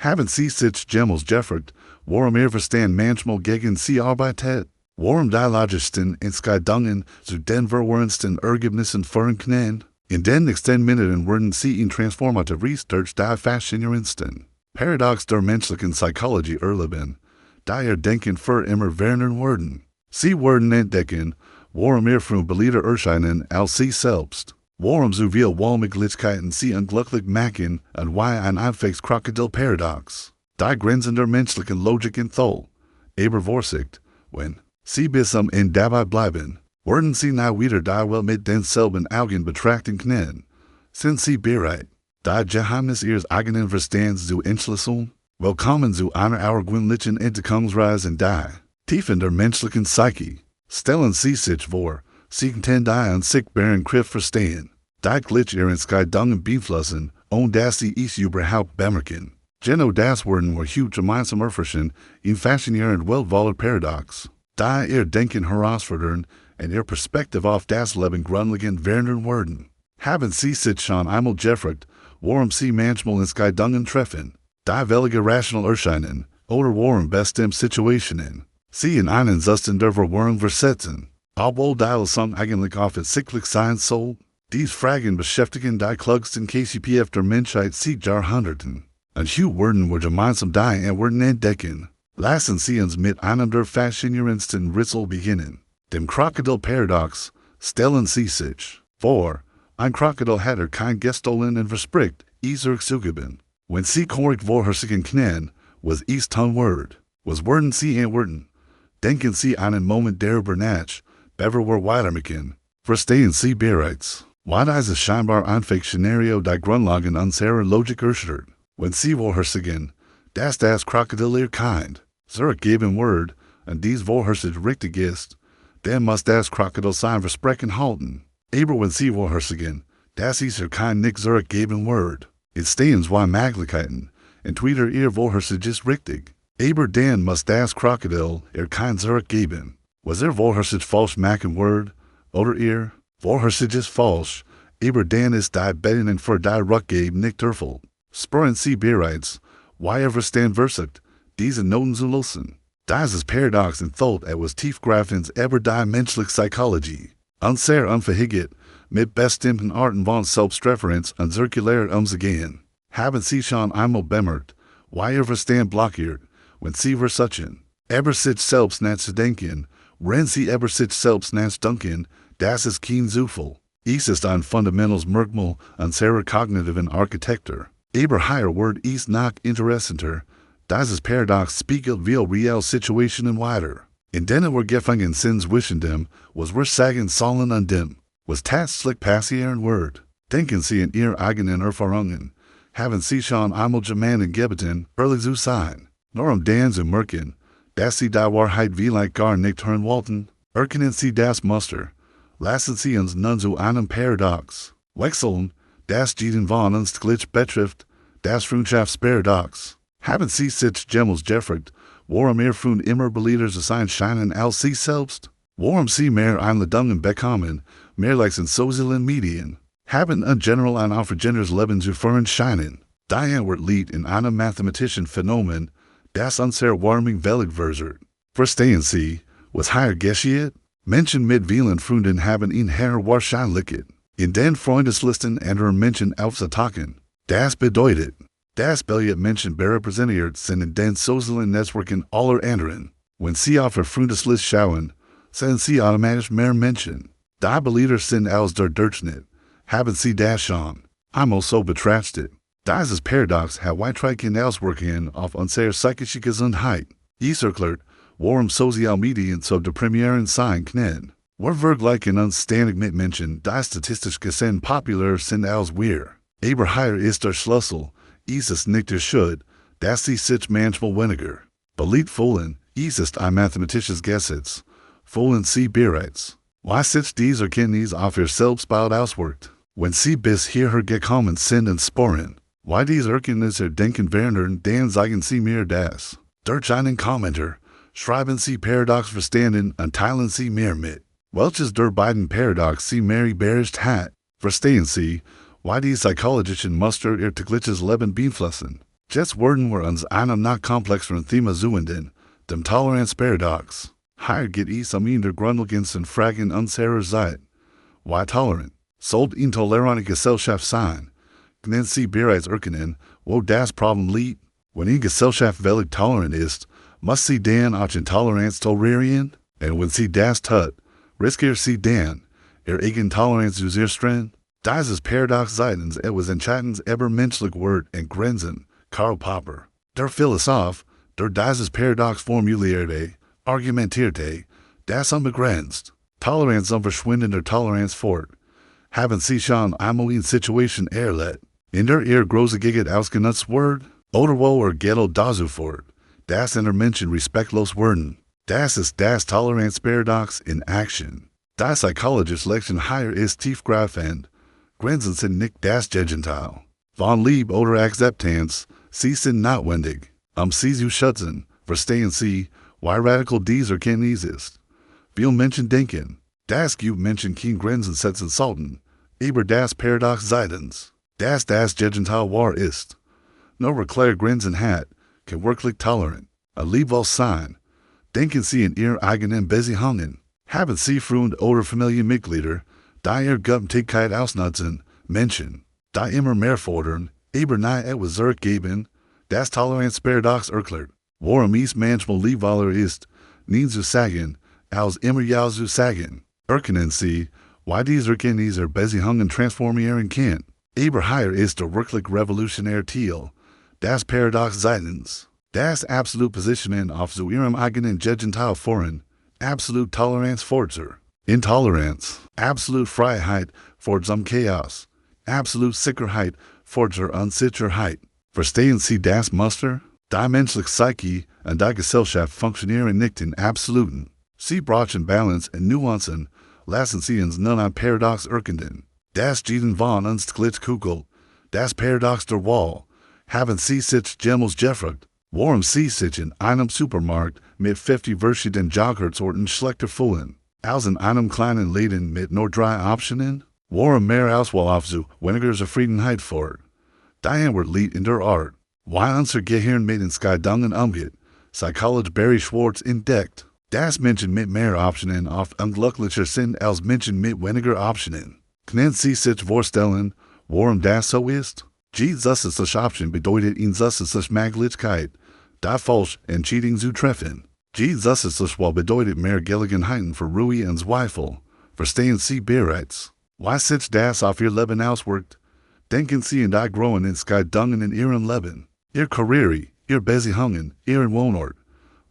Haben sie sich Gemmels Jeffert, warum verstand manchmal gegen sie Arbeit warum die Logisten in Skydungen zu Denver Wernsten Ergebnissen führen können? In den nächsten Minuten werden sie in transformative Research die Faszinierendsten Paradox der menschlichen Psychologie erleben, die Denken für immer werden werden. Sie werden entdecken, warum von Belieder erscheinen als sie selbst. Warum so viel Wohlmöglichkeiten sie unglücklich machen und why ein einfaches Krokodil-Paradox. Die Grenzen der menschlichen Logik entthal. Aber Vorsicht, wenn sie bis am Ende dabei bleiben, werden sie nie wieder die Welt mit denselben Augen betrachten können. Sind sie bereit, die Geheimnis ihres eigenen Verstands zu entschlüsseln? Willkommen zu einer außergewöhnlichen Entdeckungsreise in die Tiefen der menschlichen Psyche. Stellen Sie sich vor, Sie können die unsichtbaren Kraft verstehen, die Glitch ihren Skydungen beeinflussen, ohne dass sie es überhaupt bemerken. Genau das werden wir heute gemeinsam erforschen in faszinierend weltvoller Paradox, die Denken herausfordern und ihr Perspektive auf das Leben grundlegend verändern werden. Haben Sie sich schon einmal gefragt, warum Sie manchmal in Skydungen treffen, die welche rational erscheinen, oder warum bestimmte Situationen Sie in einen Zustand der Verwirrung versetzen? Obwohl die Lösung eigentlich offensichtlich sein soll, dies Fragen beschäftigen die klügsten KCPF der Menschheit seit Jahrhunderten. Und heute werden wir gemeinsam die Antworten entdecken. Lassen Sie uns mit einem der faszinierendsten Rätsel beginnen. Dem Krokodil-Paradox. Stellen Sie sich vor, ein Krokodil hat kein gestohlen und verspricht, es zurückzugeben. Wenn Sie korrekt vorhersagen können, was es tun wird, was werden Sie antworten? Denken Sie einen Moment darüber nach, bevor wir weitermachen. Verstehen Sie bereits, why dieses scheinbar einfache Szenario die Grundlagen unserer Logik erschüttert. Wenn Sie vorhersagen, dass das Krokodil ihr Kind zurückgeben wird, und dies Vorhersage richtig ist, dann muss das Krokodil sein Versprechen halten. Aber wenn Sie vorhersagen, dass es ihr Kind nicht zurückgeben wird, entstehen zwei Möglichkeiten. Entweder ihr Vorhersage ist richtig, aber dann muss das Krokodil ihr Kind zurückgeben. Was Vorhersage falsch machen wird, oder ihr Vorhersage ist falsch, aber dann ist die Bedingung für die Rückgabe nicht erfüllt. Spüren Sie bereits, why verstand versagt, diese Noten zu lösen. Dieses Paradox enthält etwas tiefgreifendes über die menschliche Psychologie. Unser Unfähigkeit, mit bestimmten Arten von Selbstreferenz und zirkulär umzugehen. Haben Sie schon einmal bemerkt, why Verstand blockiert, wenn Sie versuchen, über sich selbst nachzudenken, wenn Sie über sich selbst nachdenken, das ist kein Zufall. Es ist ein fundamentales Merkmal unserer kognitiven Architektur. Aber hier wird es noch interessanter. Dieses Paradox spiegelt viel real Situationen wider. In denen wir gefangen sind zwischen dem, was wir sagen sollen und dem, was tatsächlich passieren wird. Denken Sie an Ihre eigenen Erfahrungen. Haben Sie schon einmal jemanden gebeten, ehrlich zu sein, nur dann zu merken, dass Sie die Wahrheit vielleicht gar nicht hören wollten? Erkennen Sie das Muster. Lassen Sie uns nun zu einem Paradox wechseln, das jeden von uns Glitch betrifft, das Freundschaftsparadox. Haben Sie sich jemals gefragt, warum von immer Belieder zu sein scheinen als Sie selbst? Warum Sie mehr Einladungen bekommen, mehr Likes in sozialen Medien? Haben in general ein aufregendes Leben zu führen scheinen? Die Antwort liegt in einem mathematischen Phänomen, das unser Warming Welt verzerrt. Verstehen Sie, was hier geschieht? Menschen mit vielen Freunden haben in her Wahrscheinlichkeit, in den Freundeslisten anderer Menschen aufzutauchen. Das bedeutet, dass billige Menschen repräsentiert sind in den sozialen Netzwerken aller anderen. Wenn Sie auf Ihr Freundesliste schauen, sind Sie automatisch mehr Menschen. Die Belieder sind als der Durchschnitt. Haben Sie das schon einmal so betrachtet? Dieses Paradox hat weitreichende Auswirkungen auf unsere psychische Gesundheit. Es erklärt, warum soziale Medien so deprimierend sein können. Wir vergleichen uns ständig mit Menschen, die statistisch gesehen populärer sind als wir. Aber hier ist der Schlüssel. Es ist nicht der Schuld, dass Sie sich manchmal weniger beliebt fühlen. Es ist ein mathematisches Gesetz. Fühlen Sie bereits, wie sich diese Erkenntnis auf Ihr Selbstbild auswirkt? Wenn Sie bis hierher gekommen sind und spüren, wie diese Erkenntnisse denken verändern, dann sagen Sie mir das. Durch einen Kommentar schreiben Sie Paradox verstanden und teilen Sie mir mit, welches der beiden Paradox Sie mehr beherrscht hat. Verstehen Sie, why die psychologischen Muster Ihr tägliches Leben beeinflussen. Jets worden wir uns einem noch komplexeren Thema zuwenden, dem Toleranzparadox. Hier geht es der grundlegendsten Fragen unserer Zeit. Why tolerant? Sollt intolerante Gesellschaft sein? Können Sie bereits erkennen, wo das Problem liegt? Wenn eine Gesellschaft völlig tolerant ist, muss sie dann auch Intoleranz tolerieren? Und wenn sie das tut, riskiert sie dann, eigen Toleranz zu zerstreuen? Dieses Paradox seitens etwas entscheidend über menschlich Wert und Grenzen. Karl Popper. Der Philosoph, der dieses Paradox formulierte, argumentierte, das unbegrenzt. Toleranz verschwindender Toleranz fort. Haben Sie schon einmal in Situation erlebt, in der große Giget ausgenutzt wird? Oder wo Ghetto dazu fort? Das in der Menschen respektlos werden. Das ist das Toleranzparadox in Action. Die psychologische Lektion hier ist tiefgreifend. Grenzen sind nicht das Gegenteil. Von Liebe oder Akzeptanz, sie sind notwendig, sie zu schützen, verstehen Sie, why radical dieser Erkenntnis ist. Viele Menschen denken, das gibt Menschen kein Grenzen setzen sollten, über das Paradox seitens, dass das Gegenteil wahr ist. Nur wer klare Grenzen hat, kann wirklich tolerant, lieblos sein. Denken Sie in Ihre eigenen Beziehungen. Haben Sie Freunde oder Familienmitglieder, die Ihre Gutmütigkeit ausnutzen, Menschen, die immer mehr fordern, aber nie etwas zurückgeben? Das Toleranzparadox erklärt, warum es manchmal liebevoller ist, nicht zu sagen, als immer ja zu sagen. Erkennen Sie, why diese Erkenntnis Beziehungen transformieren kann. Aber hier ist der wirklich revolutionäre Ziel. Das Paradox seitens, das absolute Positionen auf zu ihrem eigenen Gegenteil voran, absolute Toleranz fortser, Intoleranz, absolute Freiheit vor zum Chaos, absolute Sicherheit vor der Unsicherheit. Verstehen Sie das Muster? Die menschliche Psyche und die Gesellschaft funktionieren nicht in Absoluten. Sie brauchen Balance und Nuancen, lassen Sie uns nun ein Paradox erkennen. Das Jeden von uns Glitskugel, das Paradox der Wahl. Haben Sie sich jemals gefragt, warum Sie sich in einem Supermarkt mit 50 verschiedenen Joghurtsorten schlechter fühlen, als in einem kleinen Laden mit nur 3 Optionen? Warum mehr Auswahl auf zu weniger Zufriedenheit fort? Die Antwort liegt in der Art, why unser Gehirn mit Entscheidungen umgeht. Psychologe Barry Schwartz entdeckt, dass Menschen mit mehr Optionen oft unglücklicher sind als Menschen mit weniger Optionen. Können Sie sich vorstellen, warum das so ist? Die zusätzliche Option bedeutet in zusätzliche Möglichkeit, die falsch Entscheidung zu treffen. Die zusätzliche Wahl bedeutet mehr Gelegenheiten für Ruhe und Zweifel. Verstehen Sie bereits, why sich das auf Ihr Leben auswirkt? Denken Sie an die großen Entscheidungen in Ihrem Leben, Ihr Karriere, Ihr Beziehungen, Ihren Wohnort.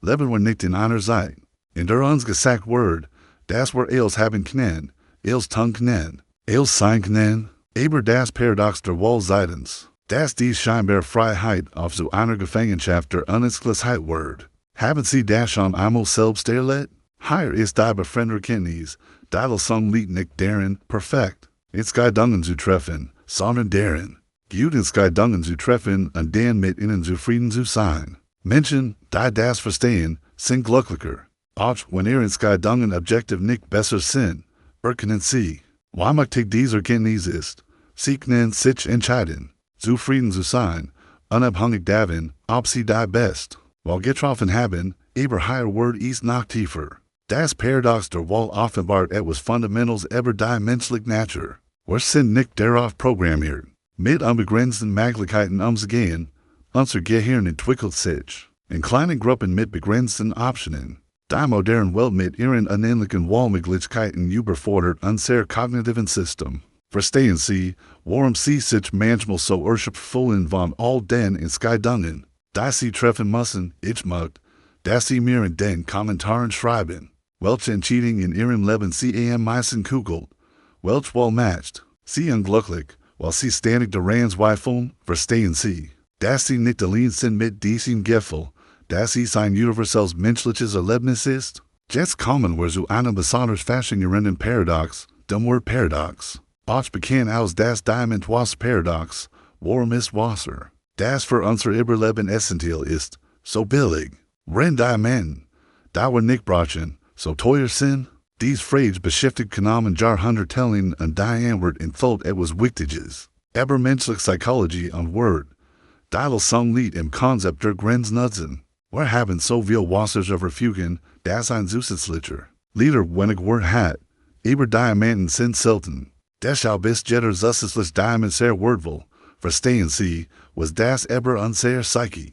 Leben wir nicht in einer Zeit. In der uns gesagt wird, dass wir els haben können, els tun können, els sein können. Aber das Paradox der Wahl seitens, dass die scheinbare Freiheit auf zu einer Gefangenschaft der Unentschlossenheit wird. Haben Sie das schon einmal selbst erlebt? Hier ist die Befremderkenntnis, die Lösung liegt nicht darin, perfekt Entscheidungen zu treffen, sondern darin, gute Entscheidungen zu treffen und dann mit ihnen zufrieden zu sein. Menschen, die das verstehen, sind glücklicher. Auch wenn ihre Entscheidungen objektiv nicht besser sind, erkennen Sie, why mächtig diese Erkenntnis ist. Sie können sich entscheiden, zufrieden zu sein, unabhängig davon, ob Sie die best, weil getroffen haben, aber hier wird es noch tiefer. Das Paradox der Wahl offenbart etwas Fundamentals über die menschliche Natur. Wir sind nicht darauf programmiert, mit unbegrenzten Möglichkeiten umzugehen. Unser Gehirn entwickelt sich in kleinen Gruppen mit begrenzten Optionen. Die moderne Welt mit ihren unendlichen Wahlmöglichkeiten überfordert unser kognitiven System. Verstehen Sie, warum Sie sich manchmal so erschöpft fühlen von all den Entscheidungen, die Sie treffen müssen? Ich mag, dass Sie mir in den Kommentaren schreiben, welche Entscheidung in Ihrem Leben Sie am meisten kugelt, welche Wahl matcht Sie unglücklich, weil Sie ständig daran zweifeln. Verstehen Sie, dass Sie nicht allein sind mit diesem Gefühl, dass es ein universelles menschliches Erlebnis ist? Jetzt kommen wir zu einem besonders faszinierenden Paradox, dem Wort Paradox. Auch bekannt als das Diamond-Wasser-Paradox, warum ist Wasser, das für unser Überleben essentiell ist, so billig? Wenn die Menschen, die wir nicht brauchen, so teuer sind? Dies Frage beschäftigt genommen Jahrhundertellen und die Antwort enthält etwas Wichtiges. Aber menschliche Psychologie und Wort, Dial song Lied im Konzept der Grenznutzen. Wer haben so viel Wassers verfügen, das ein Zusatzlicher. Lieder wenig Wort hat, aber Diamanten sind selten. Deshalb ist jeder zusätzlich Diamant sehr wertvoll. Verstehen Sie, was das über unsere Psyche?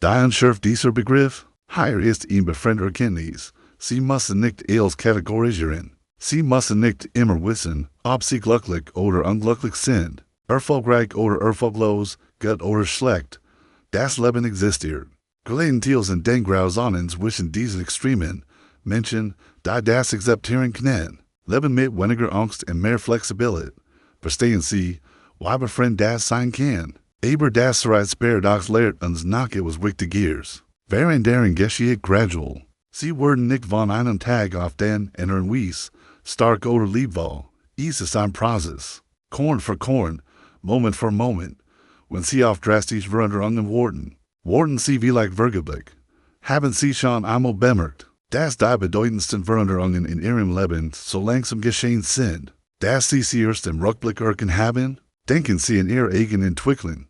Die Unschärfe dieser Begriff? Hier ist ihm befremd Erkenntnis. Sie müssen nicht alles kategorisieren. Sie müssen nicht immer wissen, ob Sie glücklich oder unglücklich sind, erfolgreich oder erfolglos, gut oder schlecht. Das Leben existiert. Gelegentlich sind den Grauzonen zwischen diesen Extremen, Menschen, die das akzeptieren können, leben mit weniger Angst und mehr Flexibilität. Verstehen Sie, why befriend das sein kann? Aber das Paradox lehrt uns nach etwas Wichtigeres. Veränderung geschieht gradual. Sie werden nicht von einem Tag auf den anderen Wies, stark oder liebvoll. Es ist ein Prozess. Korn für Korn, Moment für Moment. Wenn Sie auf drastische Veränderungen warten Sie vielleicht vergeblich. Haben Sie schon einmal bemerkt, dass die bedeutendsten Veränderungen in Ihrem Leben so langsam geschehen sind, dass Sie erst im Rückblick erkennen haben? Denken Sie an Ihre eigene Entwicklung.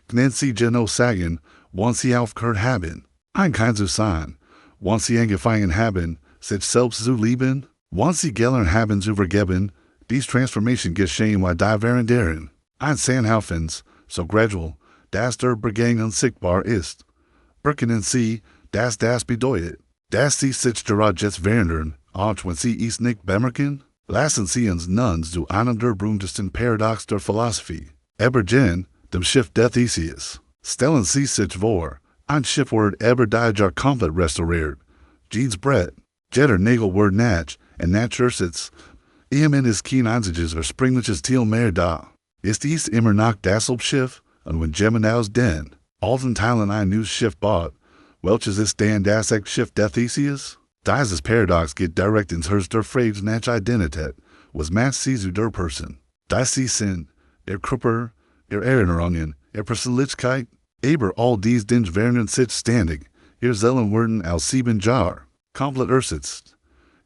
Können Sie genau sagen, wann Sie aufgehört haben? Ein kann so sein, wann Sie angefangen haben, sich selbst zu lieben, wann Sie gelernt haben zu vergeben, dies Transformation geschehen weil die Veränderung. Ein Sanhaufens, so gradual, dass der Begang unsichtbar ist. Erkennen Sie, dass das bedeutet, dass Sie sich gerade jetzt verändern, auch wenn Sie es nicht bemerken? Lassen Sie uns nun zu einem der berühmtesten Paradox der Philosophie, übergehen, dem Schiff der Theseus. Stellen Sie sich vor, ein Schiff wird über die Jahr komplett restauriert. Jeans Brett, jeder Nägel wird nach, und Natursitz, ihm in es kein einziges verspringliches Ziel mehr da. Ist dies immer noch dasselbe Schiff, und wenn Gemini den alten Teilen ein neues Schiff baut, welches ist denn das Schiff der Theseus? Dieses Paradox geht direkt ins Herz der Frage nach Identität, was macht Sie zu der Person? Das Sie sind, Ihr Körper, Ihr Erinnerungen, Ihr Persönlichkeit, aber all dies Dinge werden sich ständig, Ihr Seelen werden als 7 Jahre, komplett ersetzt.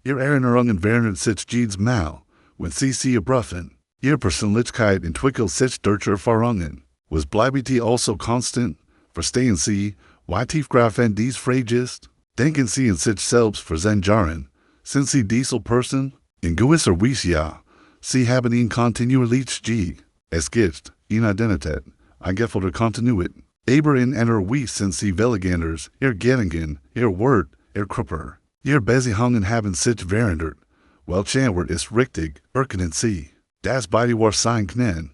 Ihr Erinnerungen werden sich jedes Mal, wenn Sie erbrechen. Ihr Persönlichkeit entwickelt sich durch Erfahrungen. Was bleibt also constant? Verstehen Sie, why tiefgreifend dies Frage ist? Denken Sie an sich selbst für 10 Jahren. Sind Sie diese Person? In gewisser Weise ja. Sie haben ihn kontinuierlich G. Es gibt, in Identität, ein Gefühl der Kontinuität. Aber in einer Weise sind Sie Veliganders, Ihr Gedanken, Ihr Wort, Ihr Körper. Ihr Beziehungen haben sich verändert. Welches Wort ist richtig, erkennen Sie. Das beide Wort sein können.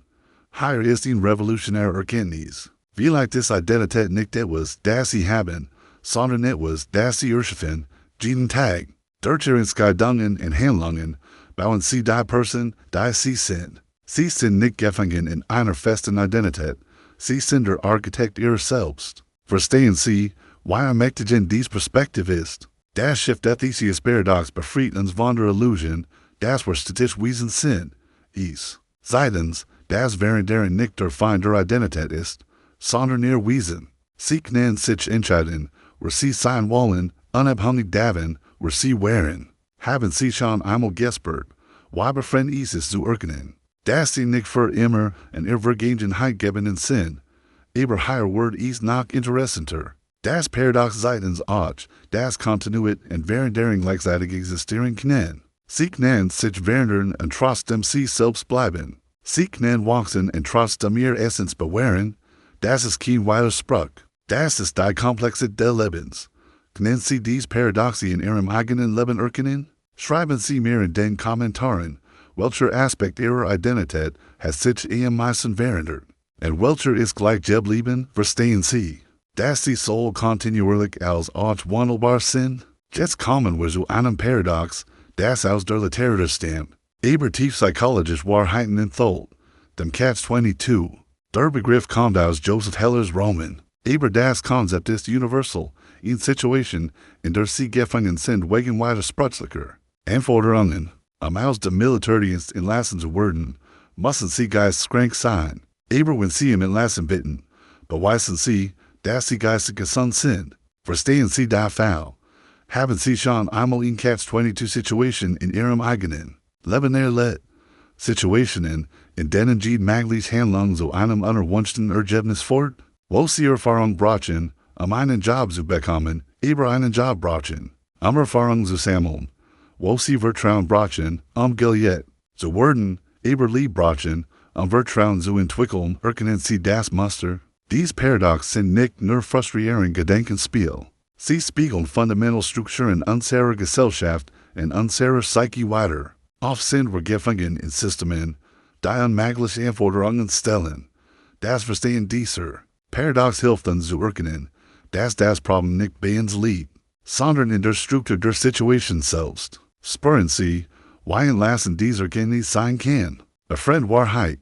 Hier ist ein revolutionäre Erkenntnis. Vielleicht ist Identität nicht etwas, das Sie haben, sondern etwas, das Sie erschaffen, jeden Tag. Durch Ihre Entscheidungen und Handlungen bauen Sie die Person, die Sie sind. Sie sind nicht gefangen in einer festen Identität. Sie sind der Architekt Ihres Selbst. Verstehen Sie, why ermächtigend dies Perspektive ist? Das Schiff der Theseus Paradox befreit uns von der Illusion, dass wir statisch Wesen sind. Seitens, das Verändern nicht der Feind der Identität ist, sondern ihr Wesen. Sie können sich entscheiden, wer Sie sein wollen, unabhängig davon, wer Sie wären. Haben Sie schon einmal gespürt, why befriend es zu erkennen, dass Sie nicht für immer in Ihrer Vergangenheit gebenden sind, aber hier wird es noch interessanter. Das Paradox seitens auch, das Kontinuität und Veränderung gleichzeitig existieren können. Sie können sich verändern und trotzdem Sie selbst bleiben. Sie können wachsen und trotzdem Ihre Essenz bewahren. Das ist kein Widerspruch. Das ist die Komplexität des Lebens. Können Sie dies Paradoxe in Ihrem eigenen Leben erkennen? Schreiben Sie mir in den Kommentaren, welcher Aspekt Ihrer Identität hat sich am meisten verändert. Und welcher ist gleich geblieben? Verstehen Sie, dass Sie so kontinuierlich als auch wandelbar sind? Jetzt kommen wir zu einem Paradox, das aus der Literatur stammt. Aber tiefpsychologisch Wahrheiten enthalten. Dem Catch-22. Der Begriff kommt aus Joseph Heller's Roman. Aber das Konzept ist universal, in Situation, in der Sie gefangen sind wegen widersprüchlicher Anforderungen. Aus dem Militärdienst entlassen zu werden, müssen Sie geisteskrank sein. Aber wenn Sie entlassen bitten, beweisen Sie, dass Sie geistig gesund sind. Verstehen Sie die Fall? Haben Sie schon einmal in Catch-22 Situation in Ihrem eigenen Leben erlebt? Situationen, in denen Sie möglich Handlungen zu einem unerwünschten Ergebnis fort? Wo sie Erfahrung brachen, einen Job zu bekommen, über einen Job brachen, Erfahrung zu sammeln. Wo sie Vertrauen brachen, Geld zu werden, über Lieb brachen, Vertrauen zu entwickeln, erkennen sie das Muster. Dies Paradox sind nicht nur frustrierende Gedankenspiel. Sie spiegeln fundamental Strukturen unserer Gesellschaft und unserer Psyche wider. Oft sind wir gefangen in Systemen, die unmögliche Anforderungen stellen. Das Verstehen dieser Paradox hilft uns zu erkennen, dass das Problem nicht bei uns liegt, sondern in der Struktur der Situation selbst. Spüren Sie, wie entlassend dieser Kenntnis sein kann. Befriend Wahrheit.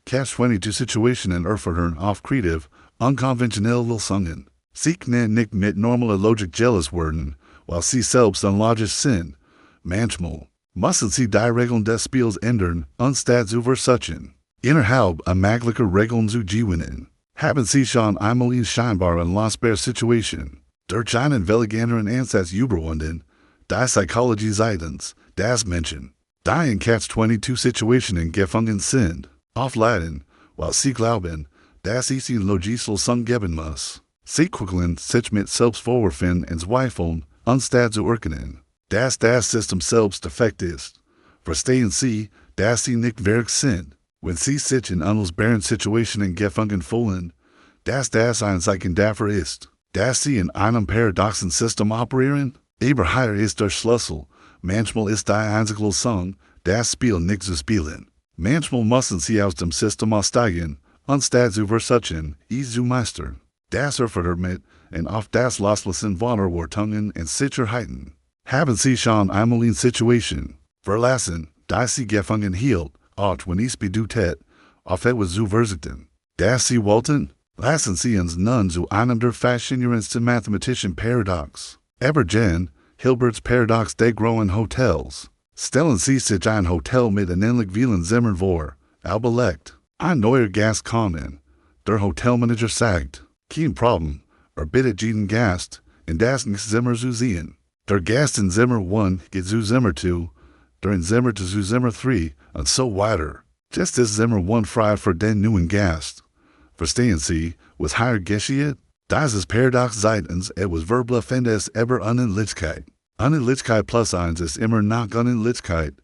Catch-22 Situationen erfordern oft kreativ, unkonventionelle Lösungen. Sie können nicht mit normaler Logik jealous werden, weil sie selbst unlogisch sind. Manchmal müssen sie die Regeln des Spiels ändern, anstatt zu versuchen, innerhalb unmöglicher Regeln zu gewinnen. Haben Sie schon einmal in scheinbar unlösbare Situation, durch einen welch Ansatz überwunden, die Psychologie seitens das Menschen, die in Catch-22 Situationen gefangen sind, aufleiten, weil sie glauben, dass es ihnen logische Lösung geben muss. Sie quickeln sich mit Selbstvorwürfen und Zweifeln, anstatt zu erkennen, dass das System selbst defekt ist. Verstehen Sie, dass Sie nicht werk sind, wenn Sie sich in unlösbaren Situationen gefangen fühlen, dass das ein Zeichen dafür ist, dass Sie in einem paradoxen System operieren? Aber hier ist der Schlüssel. Manchmal ist die einzige Lösung, das Spiel nicht zu spielen. Manchmal müssen Sie aus dem System aussteigen, anstatt zu versuchen, es zu meistern. Das erfordert mit und auf das Loslassen von Erwartungen und Sicherheiten. Haben Sie schon einmal in Situation verlassen, die Sie gefangen hielt, auch wenn es bedeutet, auf etwas zu verzichten, das Sie wollten? Lassen Sie uns nun zu einem der faszinierendsten mathematischen Paradox. Ebergen, Hilbert's Paradox des Großen Hotels. Stellen Sie sich ein Hotel mit unendlich vielen Zimmern vor, albelegt. Ein neuer Gast kommen. Der Hotelmanager sagt, kein Problem, bittet jeden Gast, in das nächste Zimmer zu sehen. Der Gast in Zimmer 1 geht zu Zimmer 2, der in Zimmer 2 zu Zimmer 3, und so weiter. Just ist Zimmer 1 frei für den neuen Gast. Verstehen Sie, was hier geschieht? Das ist Paradox seitens etwas Verblüffendes über Unendlichkeit. Unendlichkeit plus 1 ist immer noch Unendlichkeit,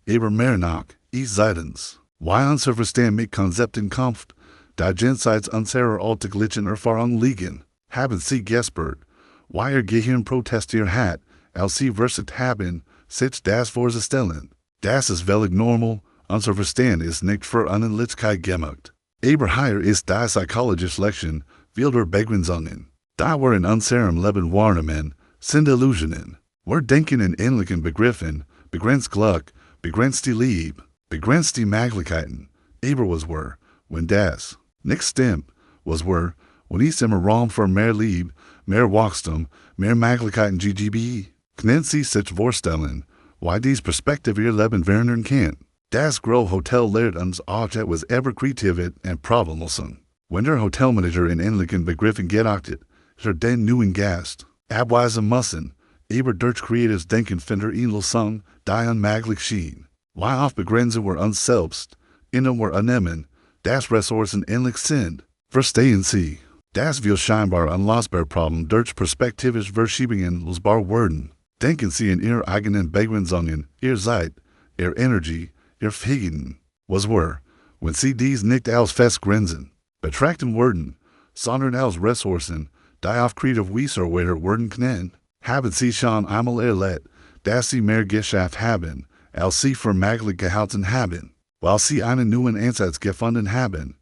aber mehr noch, es seitens. Wie unser Verstand mit Konzepten kämpft, die jenseits unserer alltäglichen Erfahrung liegen. Haben Sie gespürt, wie Ihr Gehirn protestiert hat, als Sie versucht haben, sich das vorzustellen? Das ist völlig normal, unser Verstand ist nicht für Unendlichkeit gemacht. Aber hier ist die psychologische Lektion vieler Begrenzungen. Da wir in unserem Leben wahrnehmen, sind Illusionen. Wir denken in ähnlichen Begriffen, begrenzt Glück, begrenzte Liebe, begrenzte Möglichkeiten. Aber was wir, wenn das nicht stimmt, was wir, wenn es immer Raum für mehr Liebe, mehr Wachstum, mehr Möglichkeiten GGB, können Sie sich vorstellen, wie diese Perspektive Ihr Leben verändern kann. Das große Hotel lehrt uns auch etwas über Kreativität und Problemlösung. Wenn der Hotelmanager in ähnlichen Begriffen geachtet, den neuen Gast abweisen müssen, aber durch kreatives Denken findet ihn Lösung, die unmöglich schien. Wie oft begrenzen wir uns selbst, indem wir annehmen, dass Ressourcen ähnlich sind. Verstehen Sie, dass wir scheinbar unlösbare Problem durch perspektivische Verschiebungen lösbar werden. Denken Sie in Ihre eigenen Begrenzungen, Ihr Zeit, Ihr Energie, Ihr Fähigkeiten. Was wir, wenn Sie dies nicht als festgrenzen, betrachten werden, sondern als Ressourcen, die auf kreative Weise erweitert werden können? Haben Sie schon einmal erlebt, dass Sie mehr geschafft haben, als Sie für möglich gehalten haben, weil Sie einen neuen Ansatz gefunden haben?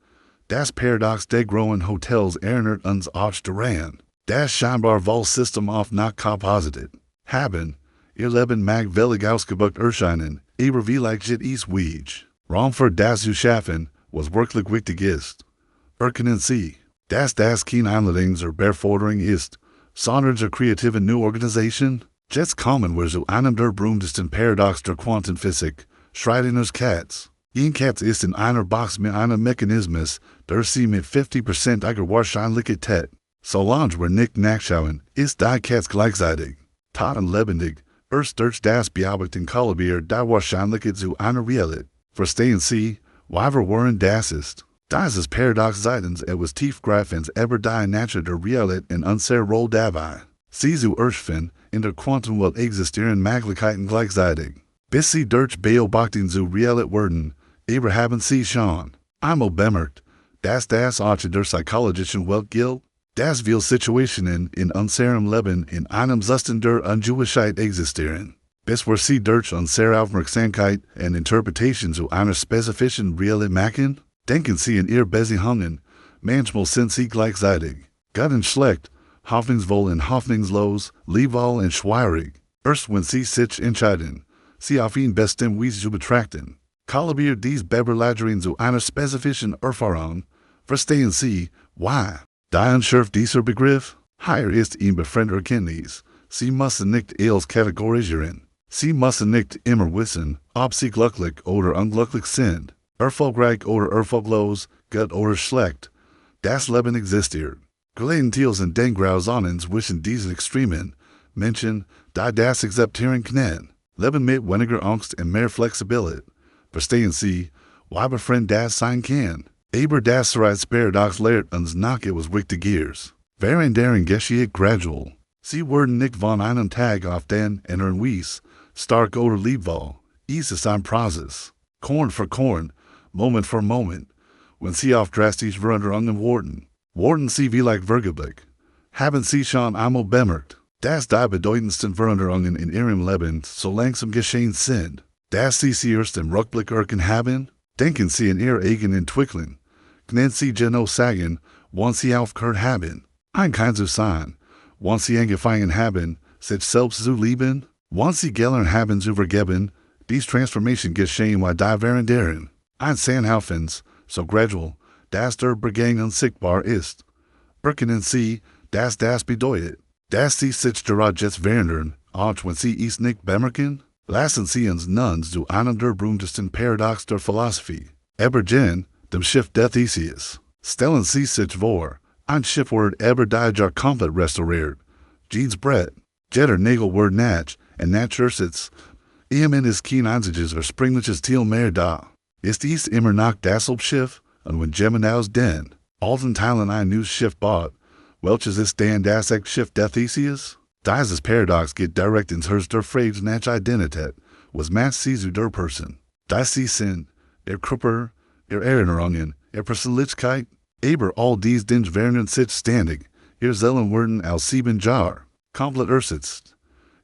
Das Paradox des Großen Hotels erinnert uns auch daran, das scheinbar Wahlsystem oft nicht kapazitet haben. Ihr Leben mag völlig ausgebucht erscheinen, aber vielleicht ist es Raum für das zu schaffen, was wirklich wichtig ist. Erkennen Sie, dass das kein Einladung zur Überforderung ist, sondern zur kreativen Neuorganisation? Jetzt kommen wir zu einem der berühmtesten Paradox der Quantenphysik, Schrodinger's Katz. Ein Katz ist in einer Box mit einem Mechanismus, der sie mit 50%iger Wahrscheinlichkeit, solange wir nicht nachschauen, ist die Katz gleichzeitig tot und lebendig, erst durch das Beobachten kollabiert die Wahrscheinlichkeit zu einer Realität. Verstehen Sie, wie verworren das ist? Dieses Paradox seitens etwas tiefgreifends über die Natur der Realität und unsere Rolle dabei. Sie zu erschöpfen, in der Quantenwelt existieren Möglichkeiten gleichzeitig. Bis sie durch Beobachtung zu Realität werden, aber haben sie schon einmal bemerkt, dass das auch der psychologischen Welt gilt, dass viele Situationen in unserem Leben in einem Zustand der Ungewissheit existieren. Bis wir sie durch unsere Aufmerksamkeit und Interpretation zu einer spezifischen Realität machen, denken sie in ihr Beziehungen, manchmal sind sie gleichzeitig gut und schlecht, hoffnungsvoll und hoffnungslos, liebevoll und schwierig. Erst wenn sie sich entscheiden, sie auf ihn bestimmt Weise zu betrachten, kalibir dies Beberlagerien zu einer spezifischen Erfahrung, verstehen sie, why. Die Unschärft dieser Begriff, hier ist ein befreundeter Erkenntnis, sie müssen nicht als kategorisieren. Sie müssen nicht immer wissen, ob sie glücklich oder unglücklich sind, erfolgreich oder erfolglos, gut oder schlecht. Das Leben existiert. Gelegentlich sind den Grauzonen zwischen diesen Extremen, Menschen, die das akzeptieren können, leben mit weniger Angst und mehr Flexibilität. Verstehen Sie, why befriend das sein kann. Aber das Paradox lehrt uns noch etwas Wichtigeres. Während deren geschieht gradual. Sie werden nicht von einem Tag auf den anderen Weise, stark oder liebevoll. Es ist ein Prozess. Korn für Korn, Moment für Moment. Wenn Sie auf drastische Veränderungen warten Sie vielleicht wirklich. Haben Sie schon einmal bemerkt, dass die bedeutendsten Veränderungen in Ihrem Leben so langsam geschehen sind, dass Sie erst im Rückblick haben? Denken Sie an Ihre eigene Entwicklung. Können Sie genau sagen, wann Sie aufgehört haben? Ein kann so sein, wann Sie angefangen haben, sich selbst zu lieben, wann Sie gelernt haben zu vergeben, dies Transformation geschehen weil die während deren ein Sanhaufens, so gradual, dass der Beginn unsichtbar ist. Erkennen Sie, dass das bedeutet, dass Sie sich gerade jetzt verändern, auch wenn Sie es nicht bemerken? Lassen Sie uns nun zu einem der berühmtesten Paradox der Philosophie, übergehen, dem Schiff der Theseus. Stellen Sie sich vor, ein Schiff wird über die Jahr komplett restauriert. Jeans Brett, jeder Nägel wird nach, und Natursitz, ihm ist kein einziges erspringliches Ziel mehr da. Ist dies immer noch dasselbe Schiff, und wenn Gemini's den, alten Teilen ein neues Schiff baut, welches ist denn das Schiff der Theseus? Dieses Paradox geht direkt ins Herz der Frage nach Identität, was macht sie zu der Person? Die sie sind, ihr Körper, ihr Erinnerungen, ihr Persönlichkeit, aber all dies Dinge werden sich ständig, ihr Seelen werden als 7 Jahre, komplett ersetzt.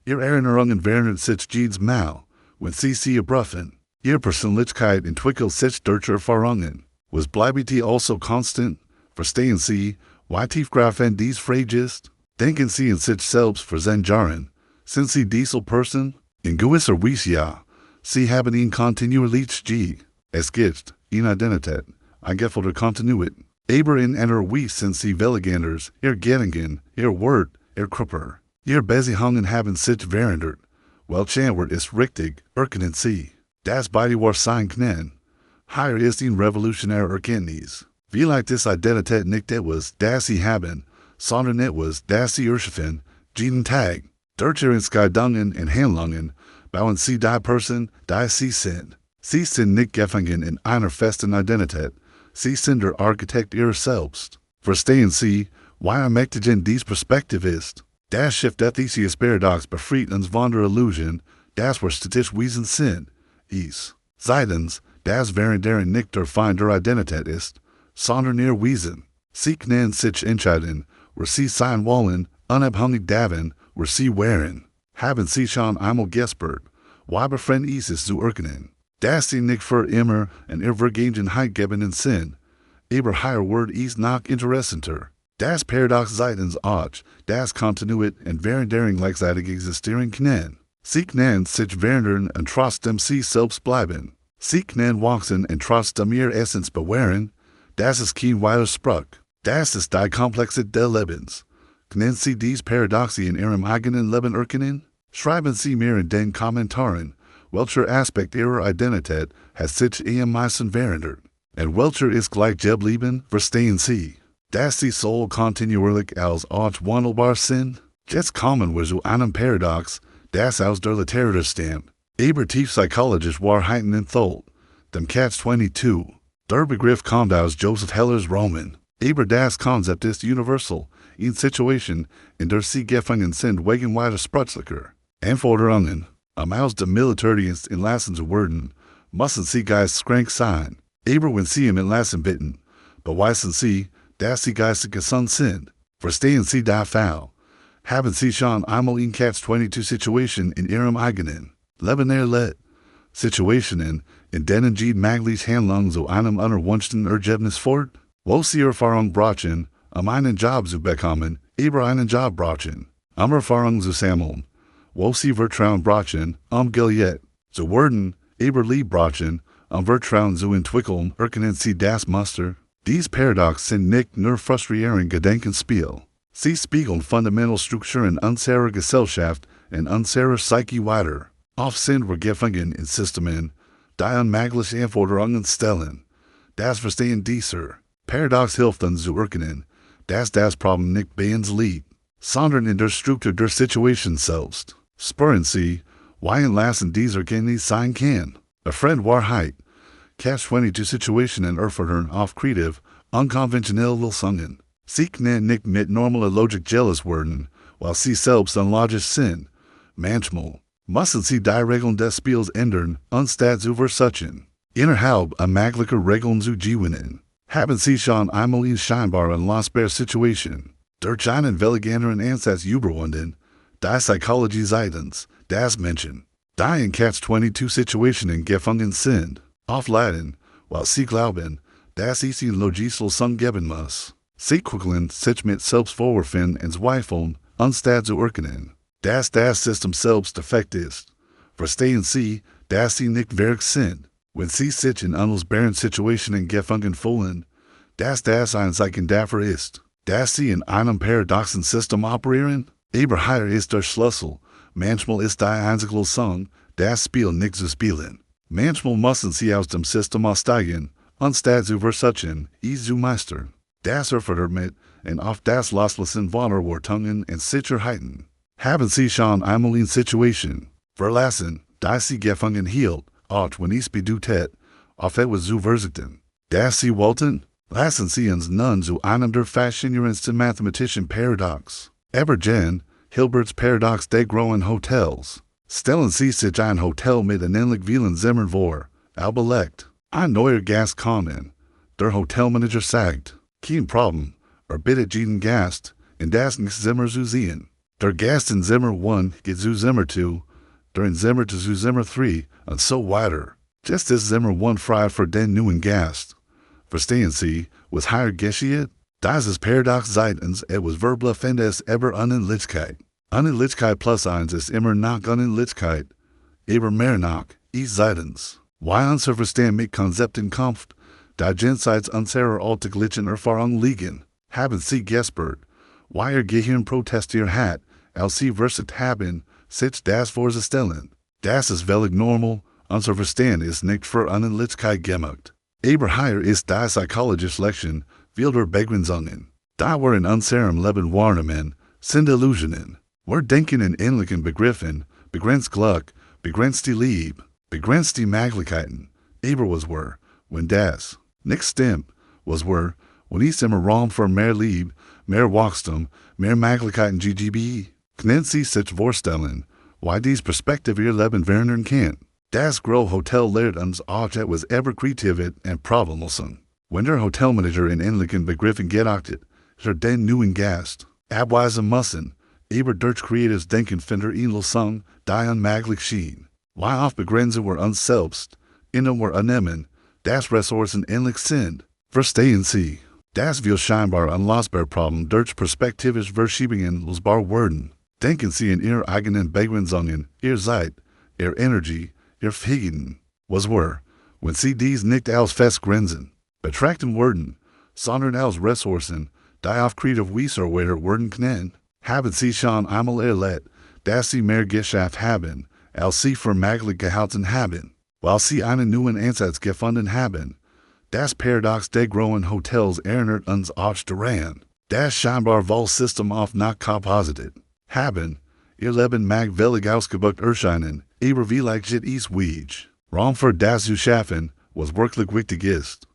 Ihr Erinnerungen werden sich jedes Mal, wenn sie erbrechen. Ihr Persönlichkeit entwickelt sich durch Erfahrungen. Was bleibt also konstant? Verstehen Sie, why tiefgreifend dies Frage ist? Denken Sie an sich selbst für 10 Jahren. Sind Sie diese Person? In gewisser Weise ja. Sie haben ihn kontinuierlich G. Es gibt, in Identität, ein Gefühl der Kontinuität. Aber in einer Weise sind Sie Veliganders, ihr Gedanken, ihr Wort, ihr Körper. Ihr Beziehungen haben sich verändert. Welcher Wort ist richtig, erkennen Sie. Das beide wahr sein können. Hier ist ein revolutionäre Erkenntnis. Vielleicht ist Identität nicht etwas, das Sie haben, sondern etwas, das Sie erschaffen, jeden Tag. Durch Ihre Gedanken und Handlungen bauen Sie die Person, die Sie sind. Sie sind nicht gefangen in einer festen Identität. Sie sind der Architekt Ihres Selbst. Verstehen Sie, why mächtig dies Perspektive ist? Das Schiff der Theseus Paradox befreit uns von der Illusion, dass wir statisch Wesen sind. Seitens, das während deren nicht der Feind der Identität ist, sondern ihr Wesen. Sie können sich entscheiden, wo Sie sein wollen, unabhängig davon, wo Sie wären. Haben Sie schon einmal gespürt, why befriend es zu erkennen, dass Sie nicht für immer in Ihrer Vergangenheit gebenden sind, aber hier wird es noch interessanter. Das Paradox seitens auch, das Kontinuität und während deren gleichzeitig existieren können. Sie können sich verändern und trotzdem Sie selbst bleiben. Sie können wachsen und trotzdem Ihre Essenz bewahren. Das ist kein Widerspruch. Das ist die Komplexität des Lebens. Können Sie dies Paradox in Ihrem eigenen Leben erkennen? Schreiben Sie mir in den Kommentaren, welcher Aspekt Ihrer Identität hat sich am meisten verändert. Und welcher ist gleich geblieben, verstehen Sie, dass Sie soll kontinuierlich als auch wandelbar sind? Jetzt kommen wir zu einem Paradox, das aus der Literatur stammt, aber tiefpsychologisch Wahrheiten enthält, dem Catch-22. Der Begriff kommt aus Joseph Heller's Roman. Aber das Konzept ist universal, in Situation, in der sie gefangen sind wegen weiter Sprachlicher Anforderungen. Aus dem Militärdienst entlassen zu werden, müssen sie geisteskrank sein. Aber wenn sie im Entlassen bitten, beweisen sie, dass sie geistig gesund sind. Verstehen sie der Fall? Haben sie schon einmal in Catch-22-Situation in ihrem eigenen Leben erlebt? Situationen, in denen sie möglich Handlungen zu einem unerwünschten Ergebnis fort, wo sie Erfahrung brauchen, einen Job zu bekommen, aber einen Job brauchen, Erfahrung zu sammeln, wo sie Vertrauen brauchen, Geld zu werden, aber Liebe brauchen, Vertrauen zu entwickeln, erkennen sie das Muster. Dies Paradox sind nicht nur frustrierende Gedankenspiel. Sie spiegeln fundamental Strukturen unserer Gesellschaft und unserer Psyche wider. Oft sind wir gefangen in Systemen, die unmögliche Anforderungen stellen. Das Verstehen dieser Paradox hilft uns zu erkennen, dass das Problem nicht bei uns liegt, sondern in der Struktur der Situation selbst. Spüren Sie, wie entlassen dieser Erkenntnis sein kann. Fremd Wahrheit. Catch-22-Situationen erfordern oft kreativ, unkonventionelle Lösungen. Sie können nicht mit normaler Logik jealous werden, weil sie selbst unlogisch sind. Manchmal müssen sie die Regeln des Spiels ändern, anstatt zu versuchen, innerhalb möglicher Regeln zu gewinnen. Haben Sie schon einmal in scheinbar unlösbare Situation durch einen welchen Ansatz überwunden, die Psychologie seitens des Menschen, die in Catch-22-Situationen gefangen sind, aufleiten, weil sie glauben, dass es ihnen Logislösung geben muss. Sie quickeln sich mit Selbstvorwürfen und Zweifeln, anstatt zu erkennen, dass das System selbst defekt ist. Verstehen Sie, dass sie nicht werk sind, wenn sie sich in unlösbaren Situationen gefangen fühlen, dass das ein Zeichen dafür ist, dass sie in einem paradoxen System operieren? Aber hier ist der Schlüssel. Manchmal ist die einzige Lösung, das Spiel nicht zu spielen. Manchmal müssen sie aus dem System aussteigen, anstatt zu versuchen, es zu meistern. Das erfordert mit und oft das Loslassen von Erwartungen und Sicherheiten. Haben Sie schon einmal in Situation verlassen, die Sie gefangen hielt, auch wenn es bedeutet, auf etwas zu verzichten, das Sie wollten? Lassen Sie uns nun zu einem der faszinierendsten mathematischen Paradox ever Hilbert's Paradox des Großen Hotels. Stellen Sie sich ein Hotel mit unendlich vielen Zimmern vor, belegt. Ein neuer Gast kommen. Der Hotelmanager sagt, kein Problem, bittet jeden Gast, in das nächste Zimmer zu sehen. Der Gast in Zimmer 1 geht zu Zimmer 2, der in Zimmer zu Zimmer 3, und so weiter. Just ist Zimmer 1 frei für den neuen Gast. Verstehen Sie, was hier geschieht? Dieses Paradox seitens etwas Verbluffendes über Unendlichkeit. Unendlichkeit plus 1 ist immer noch Unendlichkeit, aber mehr noch, es seitens. Why unser Verstehen mit Konzepten kämpft, da jenseits unserer alltäglichen Erfahrung liegen, haben Sie gespürt, why Gehirn protestiert hat, als Sie versucht haben, sich das vorzustellen. Das ist völlig normal, unser Verstehen ist nicht für Unendlichkeit gemacht. Aber hier ist die psychologische Lektion vieler Begrenzungen. Da wir in unserem Leben wahrnehmen, sind Illusionen. Wir denken in ähnlichen Begriffen, begrenzt Glück, begrenzte Liebe, begrenzte Möglichkeiten. Aber was wir, wenn das nicht stimmt, was wir, wenn es immer Raum für mehr Liebe, mehr Wachstum, mehr Möglichkeiten GGB, können Sie sich vorstellen, wie dies Perspektive Ihr Leben verändern kann. Das große Hotel lehrt uns auch etwas über Kreativität und Problemlösung. Wenn der Hotelmanager in ähnlichen Begriffen geachtet, ist den neuen Gast abweisen müssen, aber durch kreatives Denken findet ihn Lösung, die unmöglich schien. Wie oft begrenzen wir uns selbst, indem wir annehmen, dass Ressourcen ähnlich sind. Verstehen Sie, dass wir scheinbar unlösbare Problem durch perspektivische Verschiebungen lösbar werden. Denken Sie in Ihre eigenen Begrenzungen, Ihr Zeit, Ihr Energie, Ihr Fähigkeiten. Was wir, wenn Sie dies nicht als festgrenzen, betrachten werden, sondern als Ressourcen, die auf kreative Weise erweitert werden können, haben Sie schon einmal erlebt, dass Sie mehr geschafft haben, als Sie für möglich gehalten haben, weil Sie einen neuen Ansatz gefunden haben. Das Paradox des Großen Hotels erinnert uns auch daran, das scheinbar Wahlsystem oft nach Composited haben, Ihr Leben mag völlig ausgebucht erscheinen, aber vielleicht es wenig Raum für das zu schaffen, was wirklich wichtig ist.